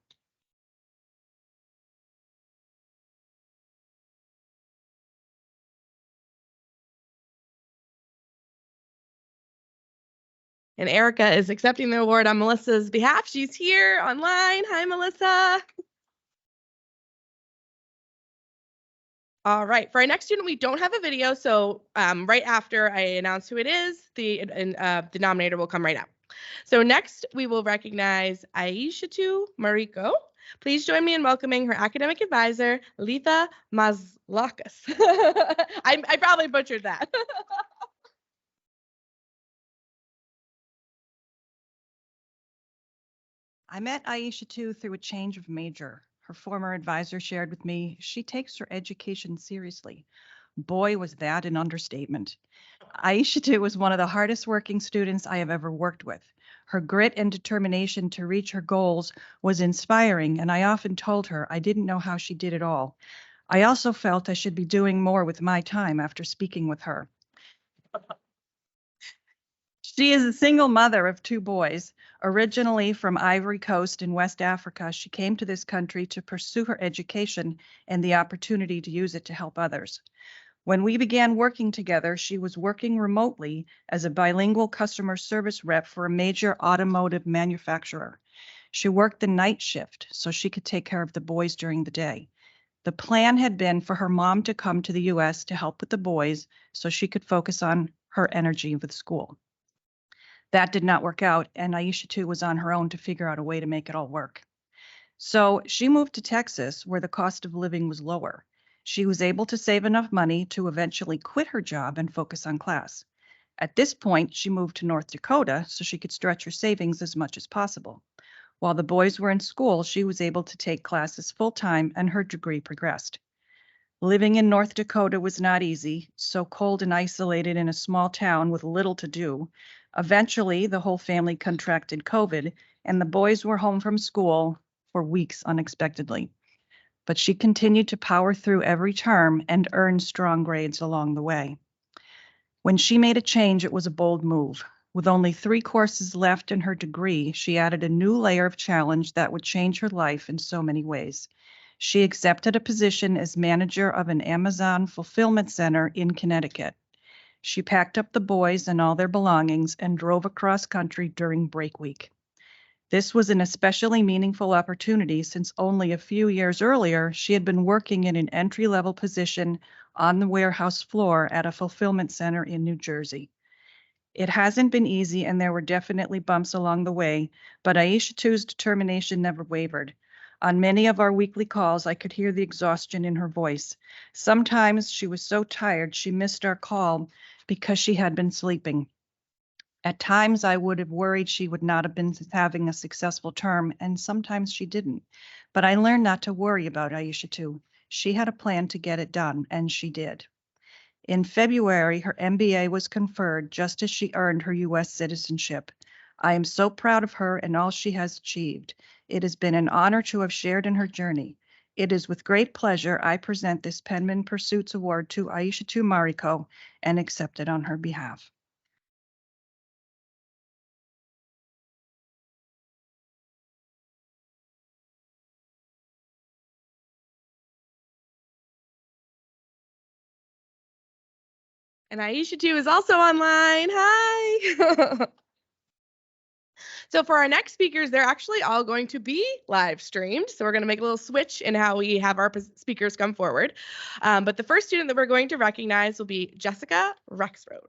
And Erica is accepting the award on Melissa's behalf. She's here online. Hi, Melissa. All right, for our next student, we don't have a video, so right after I announce who it is, the denominator will come right out. So next, we will recognize Aishatu Mariko. Please join me in welcoming her academic advisor, Letha Mazlakas. I probably butchered that. I met Aishatu through a change of major. Her former advisor shared with me she takes her education seriously. Boy, was that an understatement. Aishatu was one of the hardest working students I have ever worked with. Her grit and determination to reach her goals was inspiring, and I often told her I didn't know how she did it all. I also felt I should be doing more with my time after speaking with her. She is a single mother of 2 boys. Originally from Ivory Coast in West Africa, she came to this country to pursue her education and the opportunity to use it to help others. When we began working together, she was working remotely as a bilingual customer service rep for a major automotive manufacturer. She worked the night shift so she could take care of the boys during the day. The plan had been for her mom to come to the U.S. to help with the boys so she could focus on her energy with school. That did not work out, and Aishatu was on her own to figure out a way to make it all work. So she moved to Texas, where the cost of living was lower. She was able to save enough money to eventually quit her job and focus on class. At this point, she moved to North Dakota so she could stretch her savings as much as possible. While the boys were in school, she was able to take classes full-time and her degree progressed. Living in North Dakota was not easy, so cold and isolated in a small town with little to do. Eventually, the whole family contracted COVID, and the boys were home from school for weeks unexpectedly. But she continued to power through every term and earn strong grades along the way. When she made a change, it was a bold move. With only 3 courses left in her degree, she added a new layer of challenge that would change her life in so many ways. She accepted a position as manager of an Amazon fulfillment center in Connecticut. She packed up the boys and all their belongings and drove across country during break week. This was an especially meaningful opportunity since only a few years earlier, she had been working in an entry-level position on the warehouse floor at a fulfillment center in New Jersey. It hasn't been easy and there were definitely bumps along the way, but Aisha Too's determination never wavered. On many of our weekly calls, I could hear the exhaustion in her voice. Sometimes she was so tired she missed our call because she had been sleeping. At times, I would have worried she would not have been having a successful term, and sometimes she didn't. But I learned not to worry about Aisha Too. She had a plan to get it done, and she did. In February, her MBA was conferred just as she earned her U.S. citizenship. I am so proud of her and all she has achieved. It has been an honor to have shared in her journey. It is with great pleasure I present this Penmen Pursuits Award to Aisha Too Mariko and accept it on her behalf. And Aisha too is also online. Hi. So for our next speakers, they're actually all going to be live streamed. So we're going to make a little switch in how we have our speakers come forward. But the first student that we're going to recognize will be Jessica Rexroad.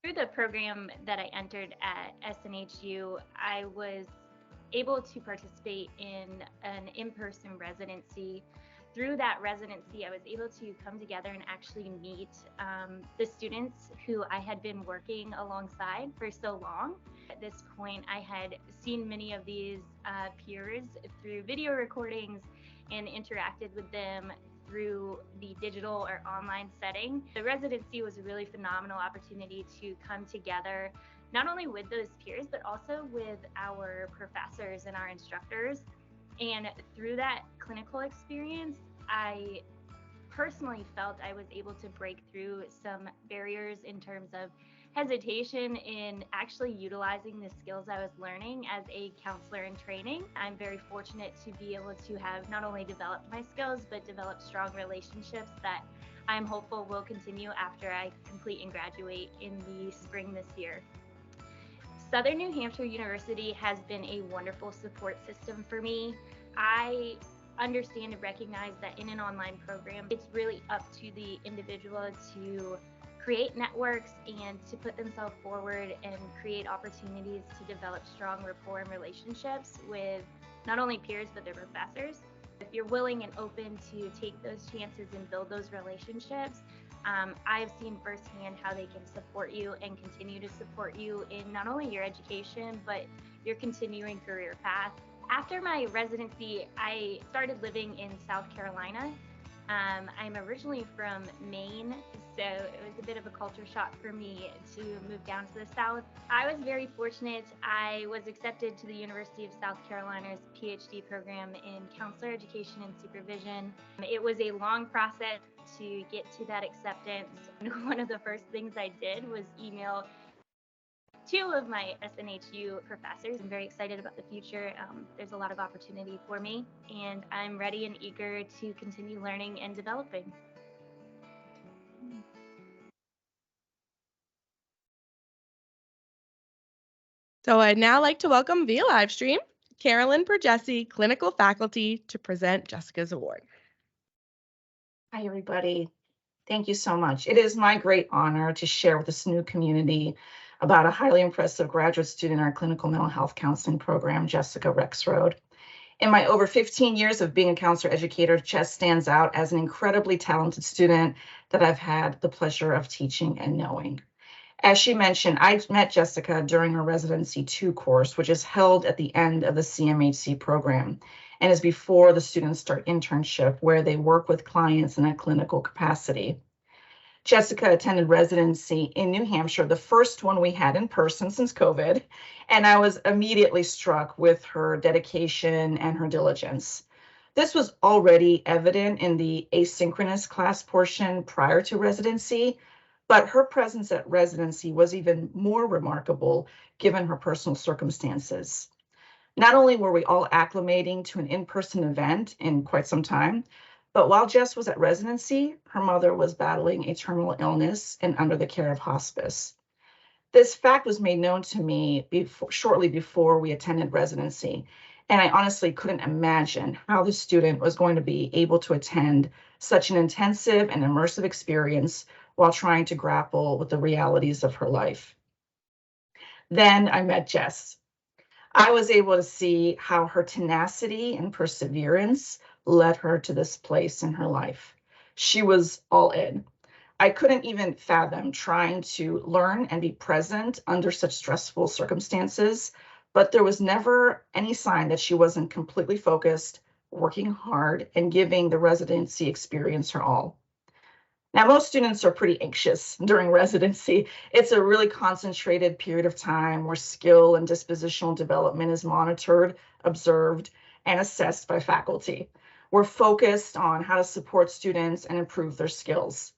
Through the program that I entered at SNHU, I was able to participate in an in-person residency. Through that residency, I was able to come together and actually meet the students who I had been working alongside for so long. At this point, I had seen many of these peers through video recordings and interacted with them through the digital or online setting. The residency was a really phenomenal opportunity to come together, not only with those peers, but also with our professors and our instructors. And through that clinical experience, I personally felt I was able to break through some barriers in terms of hesitation in actually utilizing the skills I was learning as a counselor in training. I'm very fortunate to be able to have not only developed my skills, but developed strong relationships that I'm hopeful will continue after I complete and graduate in the spring this year. Southern New Hampshire University has been a wonderful support system for me. I understand and recognize that in an online program, it's really up to the individual to create networks and to put themselves forward and create opportunities to develop strong rapport and relationships with not only peers, but their professors. If you're willing and open to take those chances and build those relationships, I've seen firsthand how they can support you and continue to support you in not only your education, but your continuing career path. After my residency, I started living in South Carolina. I'm originally from Maine, so it was a bit of a culture shock for me to move down to the South. I was very fortunate. I was accepted to the University of South Carolina's PhD program in counselor education and supervision. It was a long process to get to that acceptance. One of the first things I did was email two of my SNHU professors. I'm very excited about the future. There's a lot of opportunity for me, and I'm ready and eager to continue learning and developing. So I'd now like to welcome via live stream Carolyn Pergesi, clinical faculty, to present Jessica's award. Hi, everybody. Thank you so much. It is my great honor to share with this new community about a highly impressive graduate student in our clinical mental health counseling program, Jessica Rexroad. In my over 15 years of being a counselor educator, Jess stands out as an incredibly talented student that I've had the pleasure of teaching and knowing. As she mentioned, I met Jessica during her Residency 2 course, which is held at the end of the CMHC program and is before the students start internship, where they work with clients in a clinical capacity. Jessica attended residency in New Hampshire, the first one we had in person since COVID, and I was immediately struck with her dedication and her diligence. This was already evident in the asynchronous class portion prior to residency, but her presence at residency was even more remarkable given her personal circumstances. Not only were we all acclimating to an in-person event in quite some time, but while Jess was at residency, her mother was battling a terminal illness and under the care of hospice. This fact was made known to me shortly before we attended residency, and I honestly couldn't imagine how the student was going to be able to attend such an intensive and immersive experience while trying to grapple with the realities of her life. Then I met Jess. I was able to see how her tenacity and perseverance led her to this place in her life. She was all in. I couldn't even fathom trying to learn and be present under such stressful circumstances, but there was never any sign that she wasn't completely focused, working hard, and giving the residency experience her all. Now, most students are pretty anxious during residency. It's a really concentrated period of time where skill and dispositional development is monitored, observed, and assessed by faculty. We're focused on how to support students and improve their skills.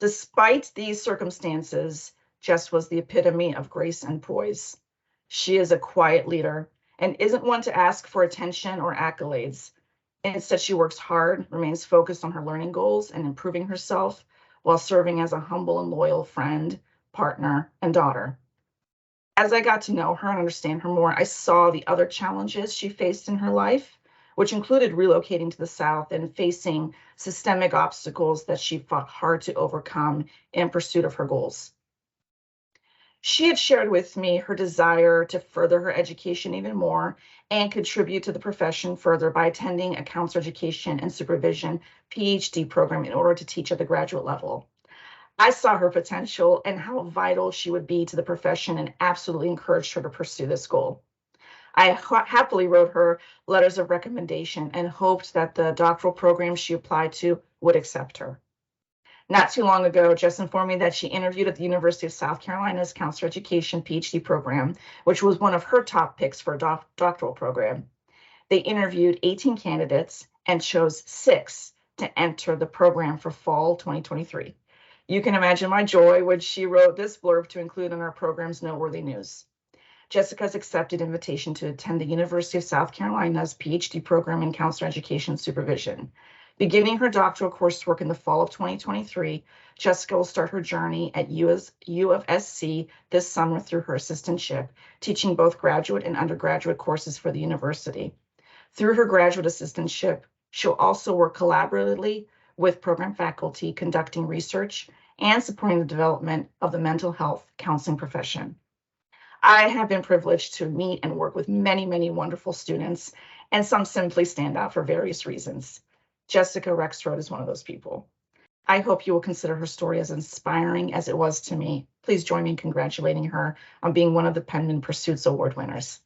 Despite these circumstances, Jess was the epitome of grace and poise. She is a quiet leader and isn't one to ask for attention or accolades. Instead, she works hard, remains focused on her learning goals and improving herself while serving as a humble and loyal friend, partner, and daughter. As I got to know her and understand her more, I saw the other challenges she faced in her life, which included relocating to the South and facing systemic obstacles that she fought hard to overcome in pursuit of her goals. She had shared with me her desire to further her education even more and contribute to the profession further by attending a counselor education and supervision PhD program in order to teach at the graduate level. I saw her potential and how vital she would be to the profession and absolutely encouraged her to pursue this goal. I happily wrote her letters of recommendation and hoped that the doctoral program she applied to would accept her. Not too long ago, Jess informed me that she interviewed at the University of South Carolina's Counselor Education PhD program, which was one of her top picks for a doctoral program. They interviewed 18 candidates and chose 6 to enter the program for fall 2023. You can imagine my joy when she wrote this blurb to include in our program's noteworthy news. Jessica's accepted invitation to attend the University of South Carolina's PhD program in Counselor Education Supervision. Beginning her doctoral coursework in the fall of 2023, Jessica will start her journey at U of SC this summer through her assistantship, teaching both graduate and undergraduate courses for the university. Through her graduate assistantship, she'll also work collaboratively with program faculty, conducting research and supporting the development of the mental health counseling profession. I have been privileged to meet and work with many, many wonderful students, and some simply stand out for various reasons. Jessica Rexroad is one of those people. I hope you will consider her story as inspiring as it was to me. Please join me in congratulating her on being one of the Penmen Pursuits Award winners.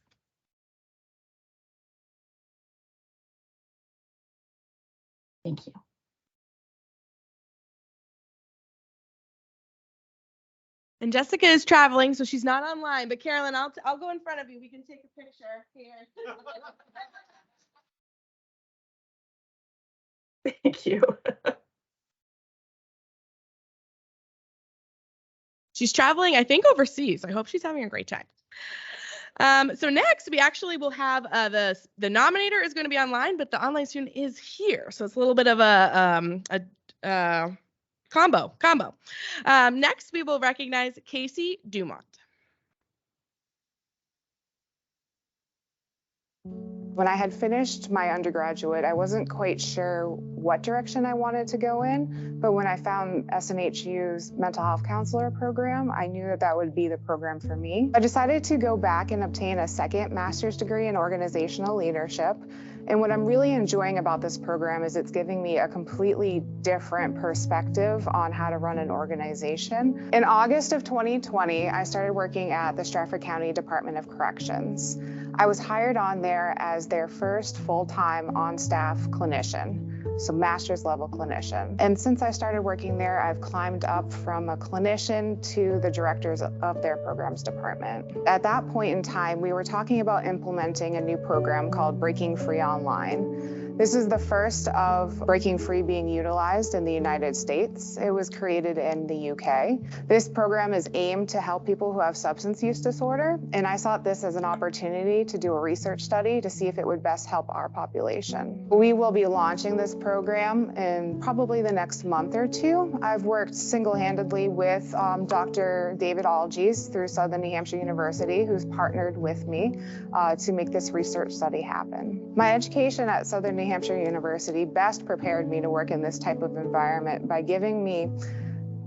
Thank you. And Jessica is traveling, so she's not online. But Carolyn, I'll go in front of you. We can take a picture here. Thank you. She's traveling, I think, overseas. I hope she's having a great time. So next, we actually will have the nominator is going to be online, but the online student is here. So it's a little bit of a combo. Next, we will recognize Casey Dumont. When I had finished my undergraduate, I wasn't quite sure what direction I wanted to go in, but when I found SNHU's mental health counselor program, I knew that that would be the program for me. I decided to go back and obtain a second master's degree in organizational leadership. And what I'm really enjoying about this program is it's giving me a completely different perspective on how to run an organization. In August of 2020, I started working at the Stratford County Department of Corrections. I was hired on there as their first full-time on-staff clinician, so master's level clinician. And since I started working there, I've climbed up from a clinician to the directors of their programs department. At that point in time, we were talking about implementing a new program called Breaking Free Online. This is the first of Breaking Free being utilized in the United States. It was created in the UK. This program is aimed to help people who have substance use disorder, and I saw this as an opportunity to do a research study to see if it would best help our population. We will be launching this program in probably the next month or two. I've worked single-handedly with Dr. David Algies through Southern New Hampshire University, who's partnered with me to make this research study happen. My education at Southern New Hampshire University best prepared me to work in this type of environment by giving me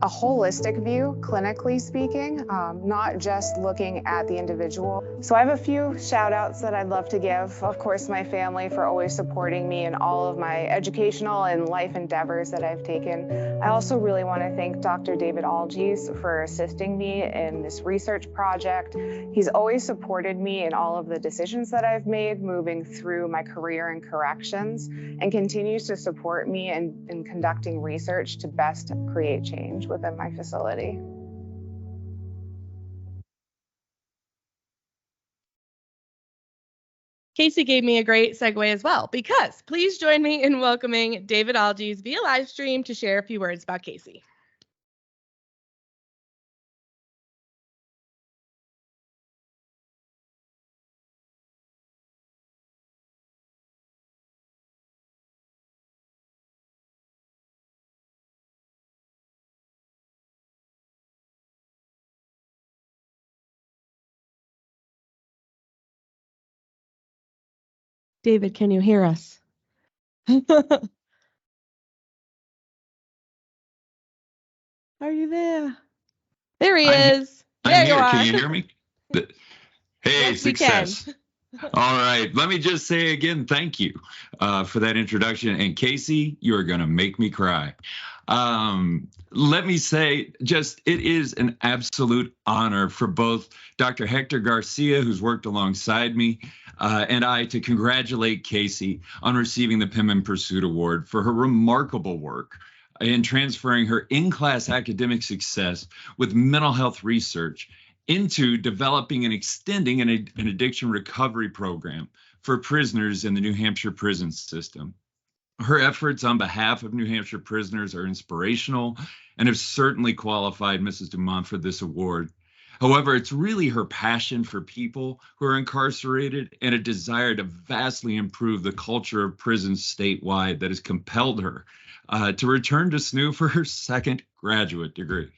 a holistic view, clinically speaking, not just looking at the individual. So I have a few shout outs that I'd love to give. Of course, my family for always supporting me in all of my educational and life endeavors that I've taken. I also really want to thank Dr. David Algies for assisting me in this research project. He's always supported me in all of the decisions that I've made moving through my career in corrections and continues to support me in conducting research to best create change within my facility. Casey gave me a great segue as well, because please join me in welcoming David Algies via live stream to share a few words about Casey. David, can you hear us? Are you there? There he is. There I'm you here. are. Can you hear me? Hey, Yes, we can. success. All right. Let me just say again, thank you for that introduction. And Casey, you're going to make me cry. Let me say just it is an absolute honor for both Dr. Hector Garcia, who's worked alongside me, and I to congratulate Casey on receiving the Penmen Pursuit Award for her remarkable work in transferring her in-class academic success with mental health research into developing and extending an addiction recovery program for prisoners in the New Hampshire prison system. Her efforts on behalf of New Hampshire prisoners are inspirational and have certainly qualified Mrs. Dumont for this award. However, it's really her passion for people who are incarcerated and a desire to vastly improve the culture of prisons statewide that has compelled her to return to SNU for her second graduate degree.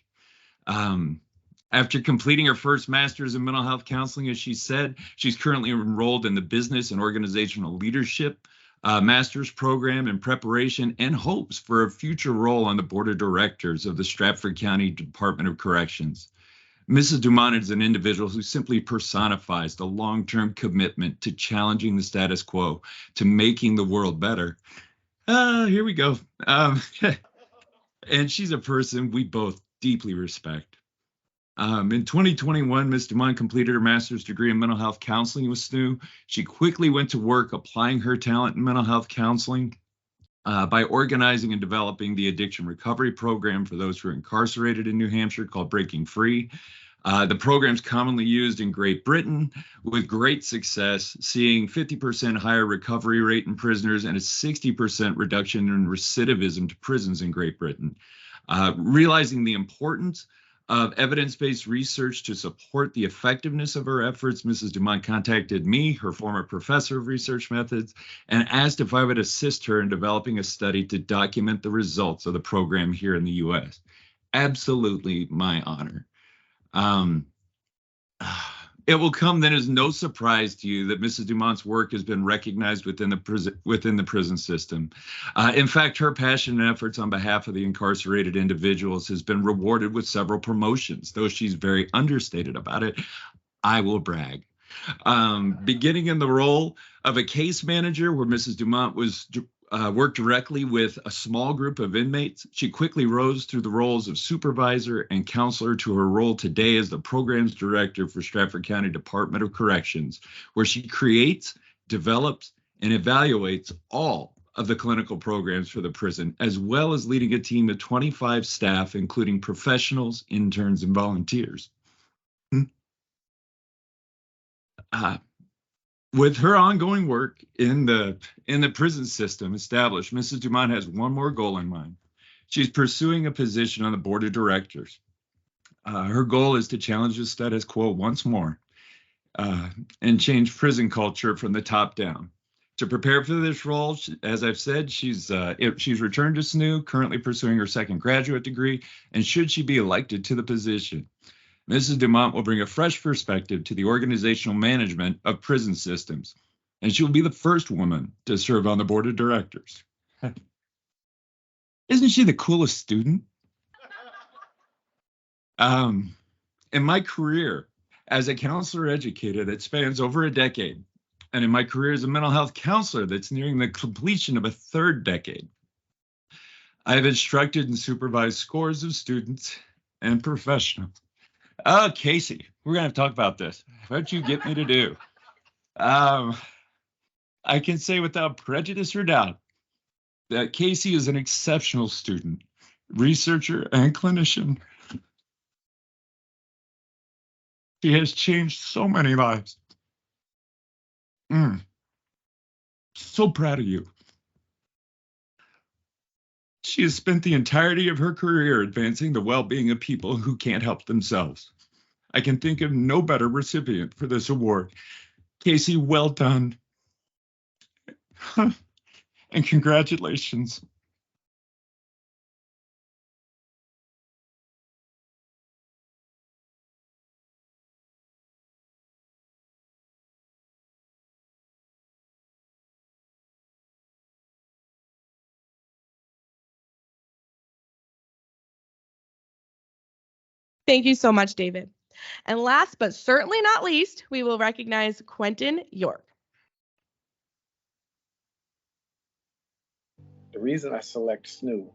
After completing her first master's in mental health counseling, as she said, she's currently enrolled in the business and organizational leadership master's program in preparation and hopes for a future role on the board of directors of the Stratford County Department of Corrections. Mrs. Dumont is an individual who simply personifies the long-term commitment to challenging the status quo, to making the world better. Here we go. And she's a person we both deeply respect. In 2021, Ms. Dumont completed her master's degree in mental health counseling with SNU. She quickly went to work applying her talent in mental health counseling by organizing and developing the addiction recovery program for those who are incarcerated in New Hampshire called Breaking Free. The program is commonly used in Great Britain with great success, seeing 50% higher recovery rate in prisoners and a 60% reduction in recidivism to prisons in Great Britain. Realizing the importance of evidence-based research to support the effectiveness of her efforts, Mrs. Dumont contacted me, her former professor of research methods, and asked if I would assist her in developing a study to document the results of the program here in the U.S. Absolutely my honor. It will come then as no surprise to you that Mrs. Dumont's work has been recognized within the prison system. In fact, her passion and efforts on behalf of the incarcerated individuals has been rewarded with several promotions. Though she's very understated about it, I will brag. Beginning in the role of a case manager, where Mrs. Dumont worked directly with a small group of inmates, she quickly rose through the roles of supervisor and counselor to her role today as the programs director for Stratford County Department of Corrections, where she creates, develops, and evaluates all of the clinical programs for the prison, as well as leading a team of 25 staff, including professionals, interns, and volunteers. With her ongoing work in the prison system established, Mrs. Dumont has one more goal in mind. She's pursuing a position on the board of directors. Her goal is to challenge the status quo once more and change prison culture from the top down. To prepare for this role, as I've said, she's returned to SNU, currently pursuing her second graduate degree, and should she be elected to the position, Mrs. Dumont will bring a fresh perspective to the organizational management of prison systems, and she will be the first woman to serve on the board of directors. Isn't she the coolest student? In my career as a counselor educator that spans over a decade, and in my career as a mental health counselor that's nearing the completion of a third decade, I have instructed and supervised scores of students and professionals. Oh, Casey, we're going to talk about this. What you get me to do? I can say without prejudice or doubt that Casey is an exceptional student, researcher, and clinician. She has changed so many lives. So proud of you. She has spent the entirety of her career advancing the well-being of people who can't help themselves. I can think of no better recipient for this award. Casey, well done. And congratulations. Thank you so much, David. And last but certainly not least, we will recognize Quentin York. The reason I select SNU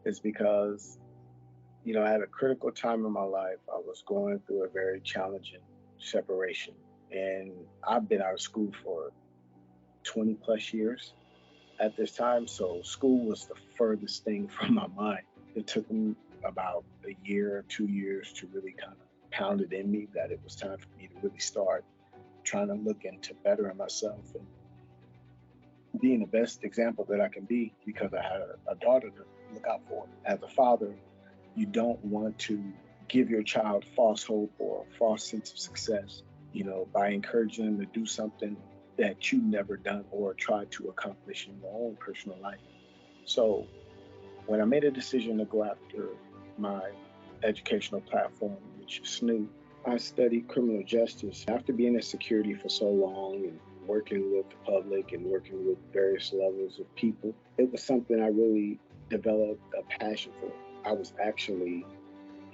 is because, at a critical time in my life, I was going through a very challenging separation. And I've been out of school for 20 plus years at this time. So school was the furthest thing from my mind. It took me about a year or 2 years to really kind of pound it in me that it was time for me to really start trying to look into bettering myself and being the best example that I can be, because I had a daughter to look out for. As a father, you don't want to give your child false hope or a false sense of success, by encouraging them to do something that you've never done or tried to accomplish in your own personal life. So when I made a decision to go after my educational platform, which is SNU, I studied criminal justice. After being in security for so long and working with the public and working with various levels of people, it was something I really developed a passion for. I was actually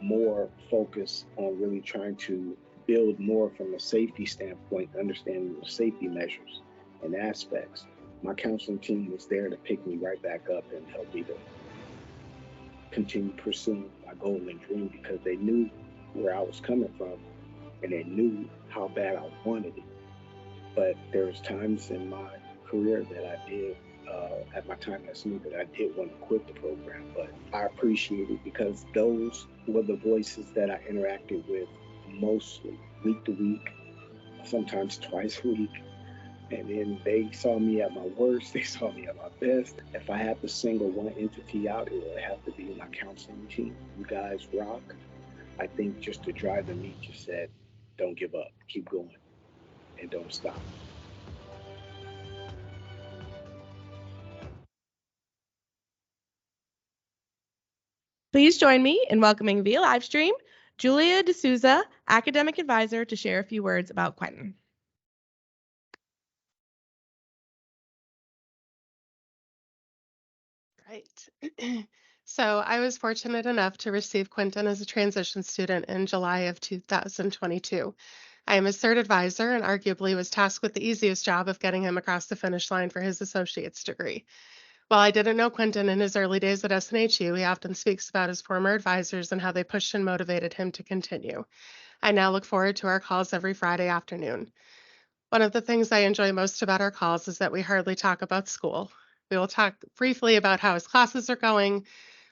more focused on really trying to build more from a safety standpoint, understanding the safety measures and aspects. My counseling team was there to pick me right back up and help me to continue pursuing my goal and dream, because they knew where I was coming from and they knew how bad I wanted it. But there was times in my career that I did, at my time at SNU, that I did want to quit the program. But I appreciate it because those were the voices that I interacted with mostly week to week, sometimes twice a week. And then they saw me at my worst, they saw me at my best. If I had to single one entity out, it would have to be my counseling team. You guys rock. I think just to drive the meat just said, don't give up, keep going, and don't stop. Please join me in welcoming via live stream Julia D'Souza, academic advisor, to share a few words about Quentin. Right. So I was fortunate enough to receive Quentin as a transition student in July of 2022. I am his third advisor and arguably was tasked with the easiest job of getting him across the finish line for his associate's degree. While I didn't know Quentin in his early days at SNHU, he often speaks about his former advisors and how they pushed and motivated him to continue. I now look forward to our calls every Friday afternoon. One of the things I enjoy most about our calls is that we hardly talk about school. We will talk briefly about how his classes are going,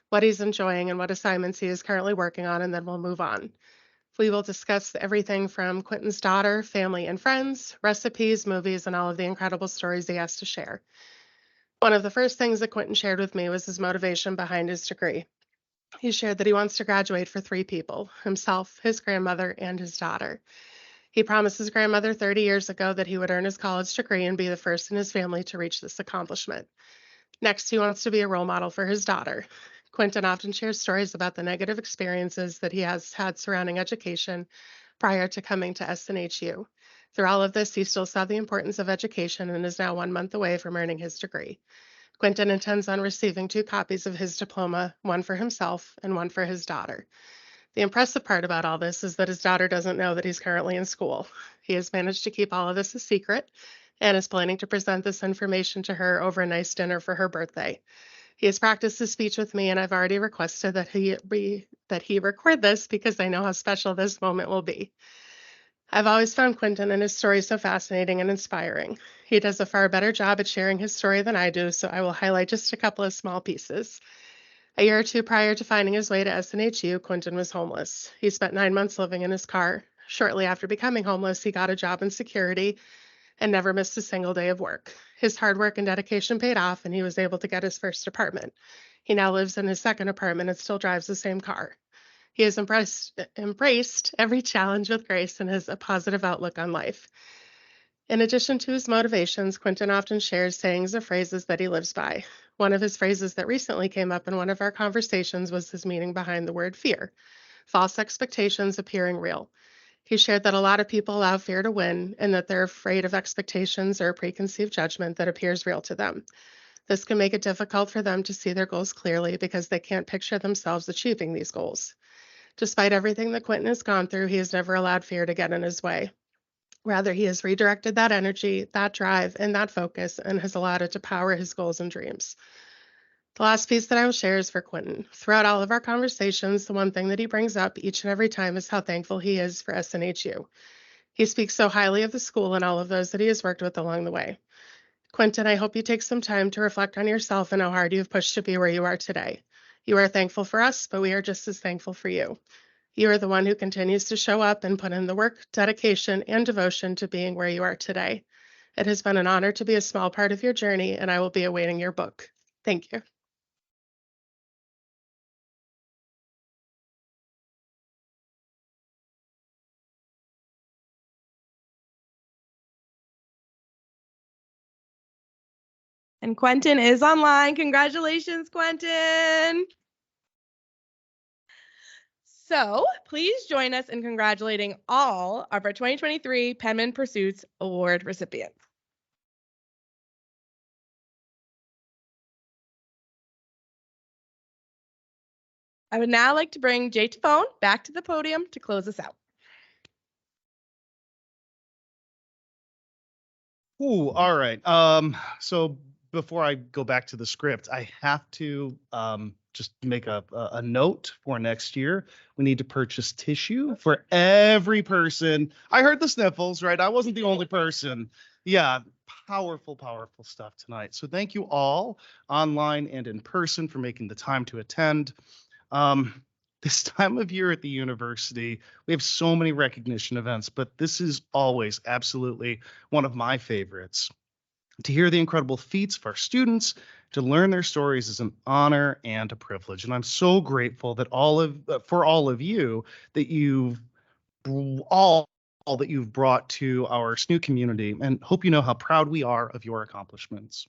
what he's enjoying, and what assignments he is currently working on, and then we'll move on. We will discuss everything from Quentin's daughter, family and friends, recipes, movies, and all of the incredible stories he has to share. One of the first things that Quentin shared with me was his motivation behind his degree. He shared that he wants to graduate for 3 people: himself, his grandmother, and his daughter. He promised his grandmother 30 years ago that he would earn his college degree and be the first in his family to reach this accomplishment. Next, he wants to be a role model for his daughter. Quentin often shares stories about the negative experiences that he has had surrounding education prior to coming to SNHU. Through all of this, he still saw the importance of education and is now 1 month away from earning his degree. Quentin intends on receiving 2 copies of his diploma, one for himself and one for his daughter. The impressive part about all this is that his daughter doesn't know that he's currently in school. He has managed to keep all of this a secret and is planning to present this information to her over a nice dinner for her birthday. He has practiced his speech with me, and I've already requested that he record this because I know how special this moment will be. I've always found Quentin and his story so fascinating and inspiring. He does a far better job at sharing his story than I do, so I will highlight just a couple of small pieces. A year or 2 prior to finding his way to SNHU, Quentin was homeless. He spent 9 months living in his car. Shortly after becoming homeless, he got a job in security and never missed a single day of work. His hard work and dedication paid off, and he was able to get his first apartment. He now lives in his second apartment and still drives the same car. He has embraced every challenge with grace and has a positive outlook on life. In addition to his motivations, Quentin often shares sayings or phrases that he lives by. One of his phrases that recently came up in one of our conversations was his meaning behind the word fear: false expectations appearing real. He shared that a lot of people allow fear to win and that they're afraid of expectations or preconceived judgment that appears real to them. This can make it difficult for them to see their goals clearly because they can't picture themselves achieving these goals. Despite everything that Quentin has gone through, he has never allowed fear to get in his way. Rather, he has redirected that energy, that drive, and that focus and has allowed it to power his goals and dreams. The last piece that I will share is for Quentin. Throughout all of our conversations, the one thing that he brings up each and every time is how thankful he is for SNHU. He speaks so highly of the school and all of those that he has worked with along the way. Quentin, I hope you take some time to reflect on yourself and how hard you've pushed to be where you are today. You are thankful for us, but we are just as thankful for you. You are the one who continues to show up and put in the work, dedication, and devotion to being where you are today. It has been an honor to be a small part of your journey, and I will be awaiting your book. Thank you. And Quentin is online. Congratulations, Quentin. So please join us in congratulating all of our 2023 Penmen Pursuits Award recipients. I would now like to bring Jay Tafone back to the podium to close us out. Ooh, all right. So before I go back to the script, I have to just make a note for next year. We need to purchase tissue for every person. I heard the sniffles, right? I wasn't the only person. Yeah, powerful, powerful stuff tonight. So thank you all, online and in person, for making the time to attend. This time of year at the university, we have so many recognition events, but this is always absolutely one of my favorites. To hear the incredible feats of our students, to learn their stories is an honor and a privilege. And I'm so grateful that for all of you that you've all that you've brought to our SNU community, and hope you know how proud we are of your accomplishments.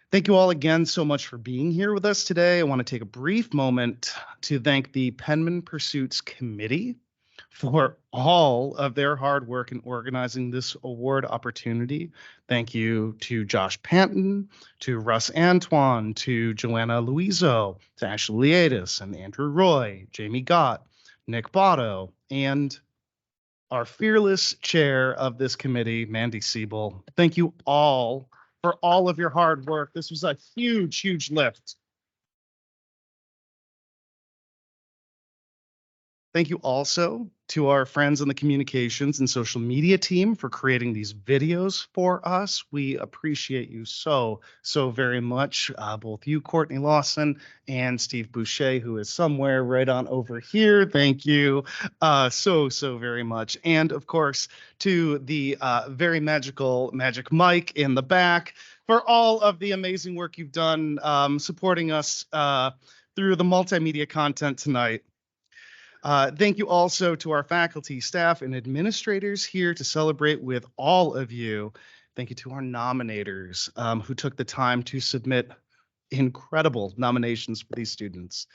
Thank you all again so much for being here with us today. I want to take a brief moment to thank the Penmen Pursuits Committee for all of their hard work in organizing this award opportunity. Thank you to Josh Panton, to Russ Antoine, to Joanna Luizo, to Ashley Liadis and Andrew Roy, Jamie Gott, Nick Botto, and our fearless chair of this committee, Mandy Siebel. Thank you all for all of your hard work. This was a huge, huge lift. Thank you also to our friends in the communications and social media team for creating these videos for us. We appreciate you so very much. Both you, Courtney Lawson, and Steve Boucher, who is somewhere right on over here. Thank you so very much. And of course, to the very Magic Mike in the back for all of the amazing work you've done supporting us through the multimedia content tonight. Thank you also to our faculty, staff, and administrators here to celebrate with all of you. Thank you to our nominators who took the time to submit incredible nominations for these students.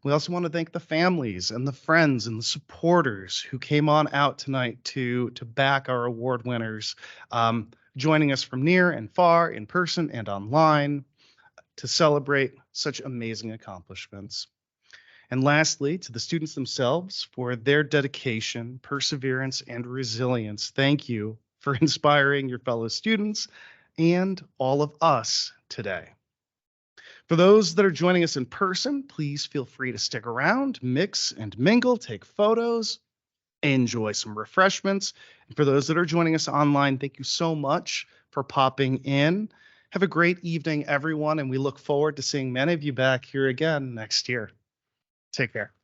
We also want to thank the families and the friends and the supporters who came on out tonight to back our award winners, joining us from near and far, in person and online, to celebrate such amazing accomplishments. And lastly, to the students themselves for their dedication, perseverance, and resilience. Thank you for inspiring your fellow students and all of us today. For those that are joining us in person, please feel free to stick around, mix and mingle, take photos, enjoy some refreshments. And for those that are joining us online, thank you so much for popping in. Have a great evening, everyone, and we look forward to seeing many of you back here again next year. Take care.